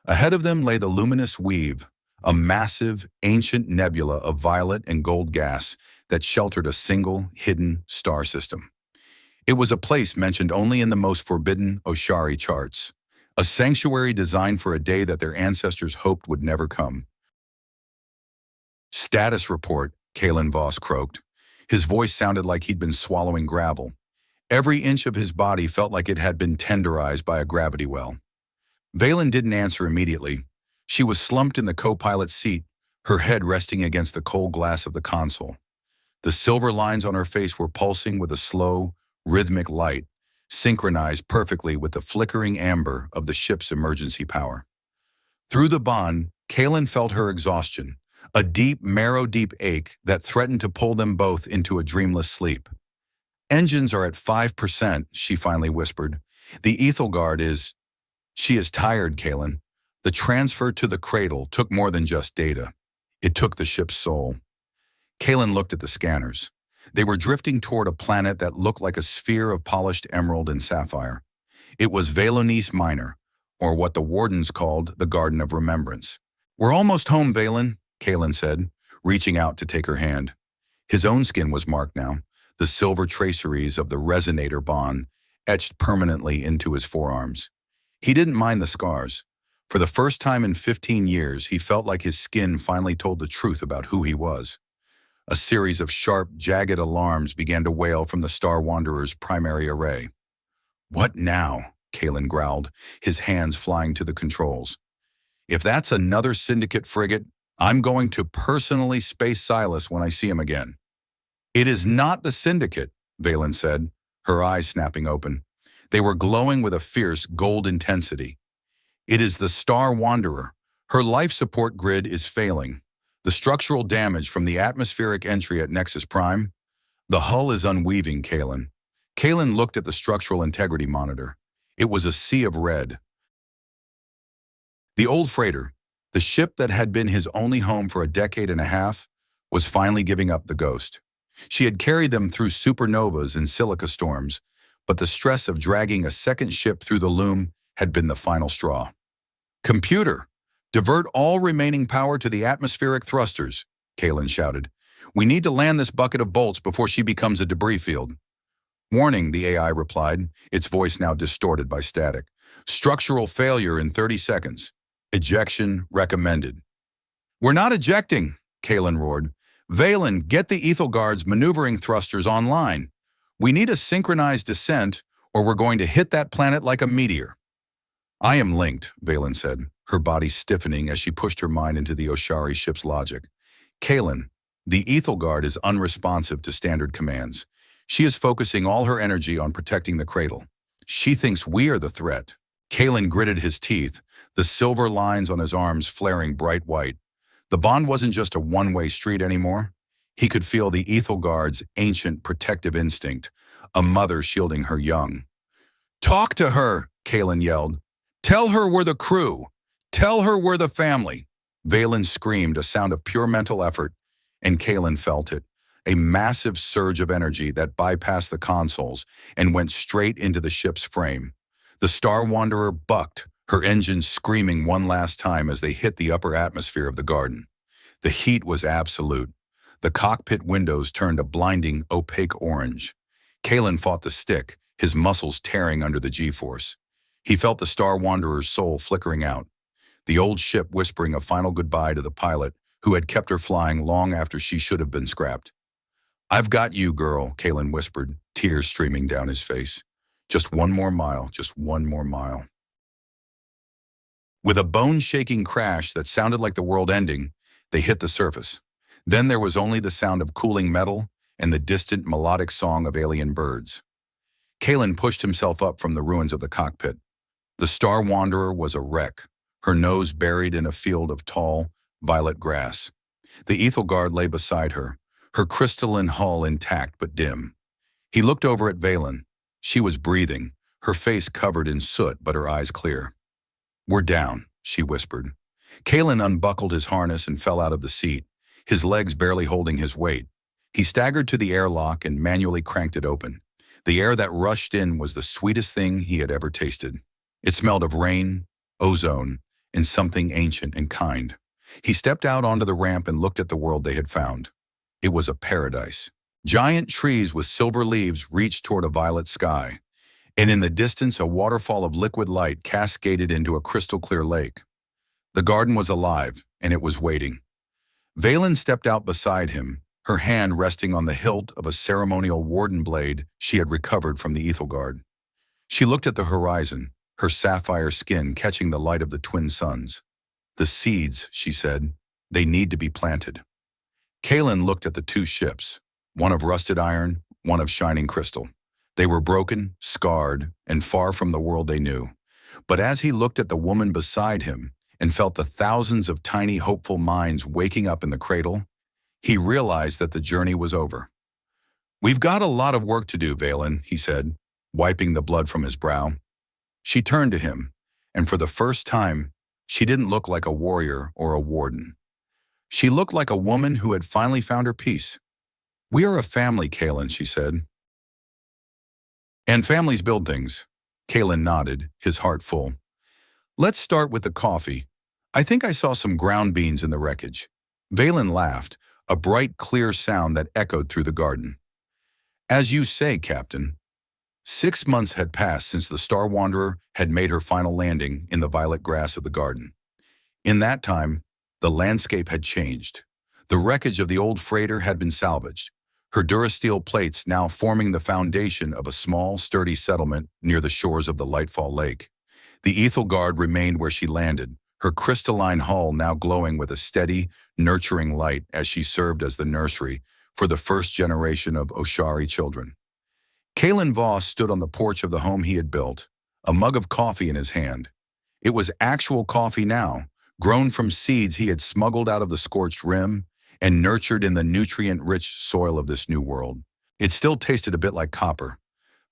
Ahead of them lay the luminous weave, a massive, ancient nebula of violet and gold gas that sheltered a single, hidden star system. It was a place mentioned only in the most forbidden Oshari charts, a sanctuary designed for a day that their ancestors hoped would never come. "Status report," Kalen Voss croaked. His voice sounded like he'd been swallowing gravel. Every inch of his body felt like it had been tenderized by a gravity well. Valen didn't answer immediately. She was slumped in the co-pilot's seat, her head resting against the cold glass of the console. The silver lines on her face were pulsing with a slow, rhythmic light, synchronized perfectly with the flickering amber of the ship's emergency power. Through the bond, Kalen felt her exhaustion, a deep, marrow-deep ache that threatened to pull them both into a dreamless sleep. "Engines are at 5%, she finally whispered. "The Ethelgard is—" "She is tired, Kalen. The transfer to the cradle took more than just data. It took the ship's soul." Kalen looked at the scanners. They were drifting toward a planet that looked like a sphere of polished emerald and sapphire. It was Valonice Minor, or what the Wardens called the Garden of Remembrance. "We're almost home, Valen," Kalen said, reaching out to take her hand. His own skin was marked now, the silver traceries of the resonator bond etched permanently into his forearms. He didn't mind the scars. For the first time in 15 years, he felt like his skin finally told the truth about who he was. A series of sharp, jagged alarms began to wail from the Star Wanderer's primary array. "What now?" Kalen growled, his hands flying to the controls. "If that's another Syndicate frigate, I'm going to personally space Silas when I see him again." "It is not the Syndicate," Valen said, her eyes snapping open. They were glowing with a fierce gold intensity. "It is the Star Wanderer. Her life support grid is failing. The structural damage from the atmospheric entry at Nexus Prime. The hull is unweaving, Kalen." Kalen looked at the structural integrity monitor. It was a sea of red. The old freighter, the ship that had been his only home for a decade and a half, was finally giving up the ghost. She had carried them through supernovas and silica storms, but the stress of dragging a second ship through the loom had been the final straw. "Computer, divert all remaining power to the atmospheric thrusters," Kalen shouted. "We need to land this bucket of bolts before she becomes a debris field." "Warning," the AI replied, its voice now distorted by static. "Structural failure in 30 seconds. Ejection recommended." "We're not ejecting," Kalen roared. "Valen, get the Ethelguard's maneuvering thrusters online. We need a synchronized descent, or we're going to hit that planet like a meteor." "I am linked," Valen said, her body stiffening as she pushed her mind into the Oshari ship's logic. "Kalen, the Ethelguard is unresponsive to standard commands. She is focusing all her energy on protecting the cradle. She thinks we are the threat." Kalen gritted his teeth, the silver lines on his arms flaring bright white. The bond wasn't just a one-way street anymore. He could feel the Ethelguard's ancient protective instinct, a mother shielding her young. "Talk to her," Kalen yelled. "Tell her we're the crew. Tell her we're the family." Valen screamed, a sound of pure mental effort, and Kalen felt it, a massive surge of energy that bypassed the consoles and went straight into the ship's frame. The Star Wanderer bucked, her engines screaming one last time as they hit the upper atmosphere of the garden. The heat was absolute. The cockpit windows turned a blinding, opaque orange. Kalen fought the stick, his muscles tearing under the G-force. He felt the Star Wanderer's soul flickering out, the old ship whispering a final goodbye to the pilot who had kept her flying long after she should have been scrapped. "I've got you, girl," Kalen whispered, tears streaming down his face. "Just one more mile, just one more mile." With a bone-shaking crash that sounded like the world ending, they hit the surface. Then there was only the sound of cooling metal and the distant melodic song of alien birds. Kalen pushed himself up from the ruins of the cockpit. The Star Wanderer was a wreck, her nose buried in a field of tall, violet grass. The Ethelguard lay beside her, her crystalline hull intact but dim. He looked over at Valen. She was breathing, her face covered in soot but her eyes clear. "We're down," she whispered. Kalen unbuckled his harness and fell out of the seat, his legs barely holding his weight. He staggered to the airlock and manually cranked it open. The air that rushed in was the sweetest thing he had ever tasted. It smelled of rain, ozone, and something ancient and kind. He stepped out onto the ramp and looked at the world they had found. It was a paradise. Giant trees with silver leaves reached toward a violet sky, and in the distance a waterfall of liquid light cascaded into a crystal-clear lake. The garden was alive, and it was waiting. Valen stepped out beside him, her hand resting on the hilt of a ceremonial warden blade she had recovered from the Ethelguard. She looked at the horizon, her sapphire skin catching the light of the twin suns. "The seeds," she said, "they need to be planted." Kalen looked at the two ships, one of rusted iron, one of shining crystal. They were broken, scarred, and far from the world they knew. But as he looked at the woman beside him and felt the thousands of tiny, hopeful minds waking up in the cradle, he realized that the journey was over. "We've got a lot of work to do, Valen," he said, wiping the blood from his brow. She turned to him, and for the first time, she didn't look like a warrior or a warden. She looked like a woman who had finally found her peace. "We are a family, Kalen," she said. "And families build things." Kalen nodded, his heart full. "Let's start with the coffee. I think I saw some ground beans in the wreckage." Valen laughed, a bright, clear sound that echoed through the garden. "As you say, Captain." 6 months had passed since the Star Wanderer had made her final landing in the violet grass of the garden. In that time, the landscape had changed. The wreckage of the old freighter had been salvaged, her durasteel plates now forming the foundation of a small, sturdy settlement near the shores of the Lightfall Lake. The Ethelguard remained where she landed, her crystalline hull now glowing with a steady, nurturing light as she served as the nursery for the first generation of Oshari children. Kalen Voss stood on the porch of the home he had built, a mug of coffee in his hand. It was actual coffee now, grown from seeds he had smuggled out of the scorched rim and nurtured in the nutrient-rich soil of this new world. It still tasted a bit like copper,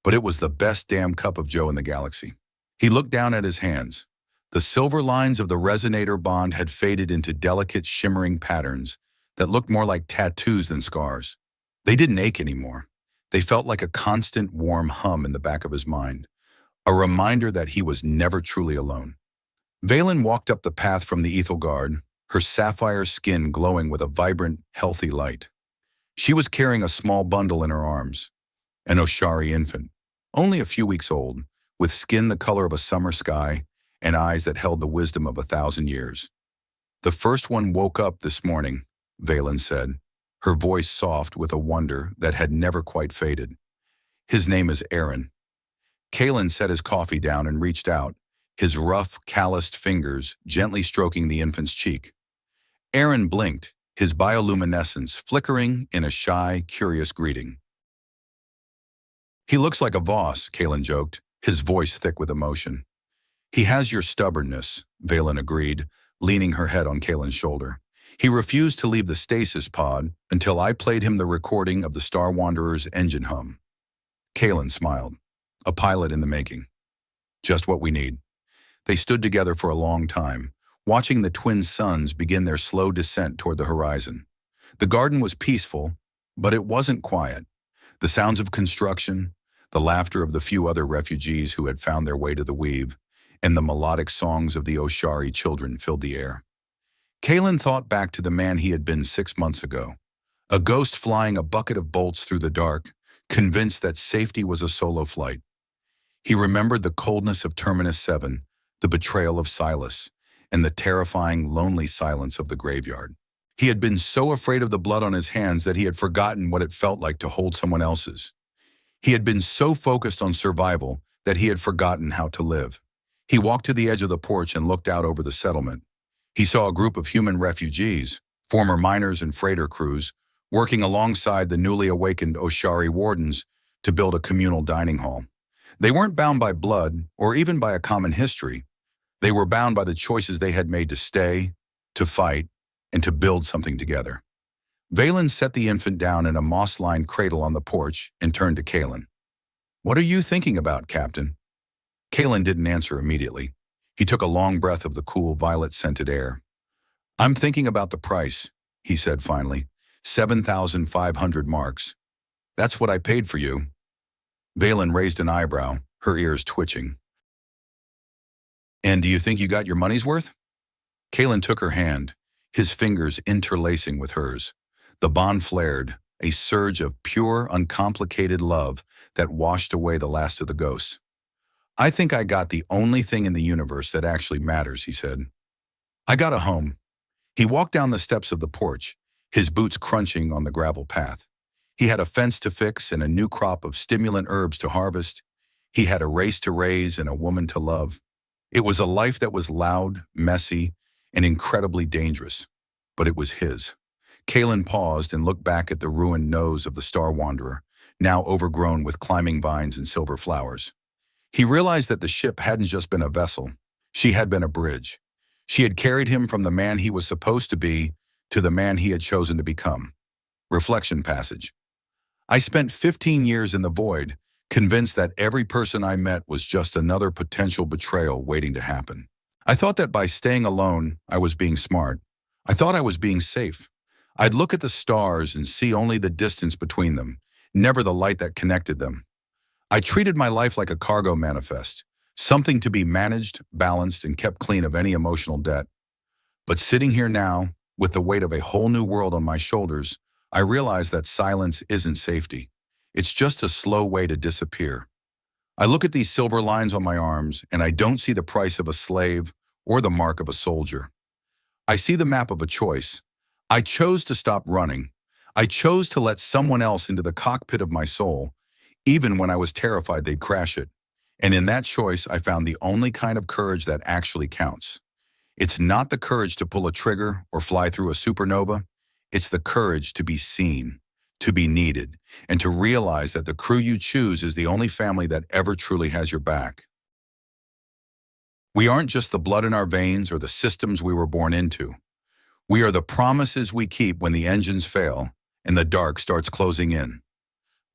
but it was the best damn cup of joe in the galaxy. He looked down at his hands. The silver lines of the resonator bond had faded into delicate, shimmering patterns that looked more like tattoos than scars. They didn't ache anymore. They felt like a constant warm hum in the back of his mind, a reminder that he was never truly alone. Valen walked up the path from the Ethel Guard, her sapphire skin glowing with a vibrant, healthy light. She was carrying a small bundle in her arms, an Oshari infant, only a few weeks old, with skin the color of a summer sky and eyes that held the wisdom of 1,000 years. The first one woke up this morning, Valen said, her voice soft with a wonder that had never quite faded. His name is Aaron. Kalen set his coffee down and reached out, his rough, calloused fingers gently stroking the infant's cheek. Aaron blinked, his bioluminescence flickering in a shy, curious greeting. He looks like a Voss, Kalen joked, his voice thick with emotion. He has your stubbornness, Valen agreed, leaning her head on Kalen's shoulder. He refused to leave the stasis pod until I played him the recording of the Star Wanderer's engine hum. Kalen smiled. A pilot in the making. Just what we need. They stood together for a long time, watching the twin suns begin their slow descent toward the horizon. The garden was peaceful, but it wasn't quiet. The sounds of construction, the laughter of the few other refugees who had found their way to the weave, and the melodic songs of the Oshari children filled the air. Kalen thought back to the man he had been 6 months ago, a ghost flying a bucket of bolts through the dark, convinced that safety was a solo flight. He remembered the coldness of Terminus 7, the betrayal of Silas, and the terrifying, lonely silence of the graveyard. He had been so afraid of the blood on his hands that he had forgotten what it felt like to hold someone else's. He had been so focused on survival that he had forgotten how to live. He walked to the edge of the porch and looked out over the settlement. He saw a group of human refugees, former miners and freighter crews, working alongside the newly awakened Oshari wardens to build a communal dining hall. They weren't bound by blood or even by a common history. They were bound by the choices they had made to stay, to fight, and to build something together. Valen set the infant down in a moss-lined cradle on the porch and turned to Kalen. "What are you thinking about, Captain?" Kalen didn't answer immediately. He took a long breath of the cool, violet-scented air. "I'm thinking about the price," he said finally. 7,500 marks. "That's what I paid for you." Valen raised an eyebrow, her ears twitching. "And do you think you got your money's worth?" Kalen took her hand, his fingers interlacing with hers. The bond flared, a surge of pure, uncomplicated love that washed away the last of the ghosts. "I think I got the only thing in the universe that actually matters," he said. "I got a home." He walked down the steps of the porch, his boots crunching on the gravel path. He had a fence to fix and a new crop of stimulant herbs to harvest. He had a race to raise and a woman to love. It was a life that was loud, messy, and incredibly dangerous, but it was his. Kalen paused and looked back at the ruined nose of the Star Wanderer, now overgrown with climbing vines and silver flowers. He realized that the ship hadn't just been a vessel. She had been a bridge. She had carried him from the man he was supposed to be to the man he had chosen to become. Reflection passage. I spent 15 years in the void, convinced that every person I met was just another potential betrayal waiting to happen. I thought that by staying alone, I was being smart. I thought I was being safe. I'd look at the stars and see only the distance between them, never the light that connected them. I treated my life like a cargo manifest, something to be managed, balanced, and kept clean of any emotional debt. But sitting here now, with the weight of a whole new world on my shoulders, I realize that silence isn't safety. It's just a slow way to disappear. I look at these silver lines on my arms, and I don't see the price of a slave or the mark of a soldier. I see the map of a choice. I chose to stop running. I chose to let someone else into the cockpit of my soul, even when I was terrified they'd crash it. And in that choice, I found the only kind of courage that actually counts. It's not the courage to pull a trigger or fly through a supernova. It's the courage to be seen, to be needed, and to realize that the crew you choose is the only family that ever truly has your back. We aren't just the blood in our veins or the systems we were born into. We are the promises we keep when the engines fail and the dark starts closing in.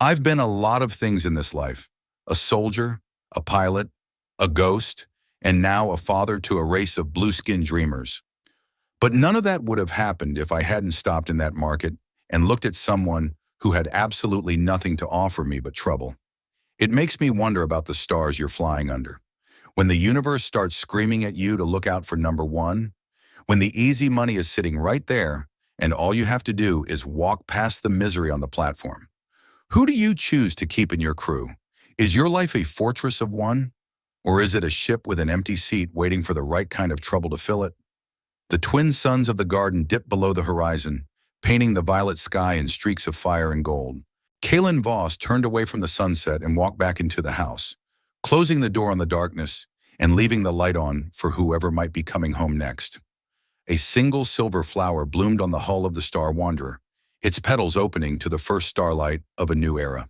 I've been a lot of things in this life: a soldier, a pilot, a ghost, and now a father to a race of blue-skinned dreamers. But none of that would have happened if I hadn't stopped in that market and looked at someone who had absolutely nothing to offer me but trouble. It makes me wonder about the stars you're flying under. When the universe starts screaming at you to look out for number one, when the easy money is sitting right there, and all you have to do is walk past the misery on the platform. Who do you choose to keep in your crew? Is your life a fortress of one? Or is it a ship with an empty seat waiting for the right kind of trouble to fill it? The twin suns of the garden dip below the horizon, painting the violet sky in streaks of fire and gold. Kalen Voss turned away from the sunset and walked back into the house, closing the door on the darkness and leaving the light on for whoever might be coming home next. A single silver flower bloomed on the hull of the Star Wanderer, its petals opening to the first starlight of a new era.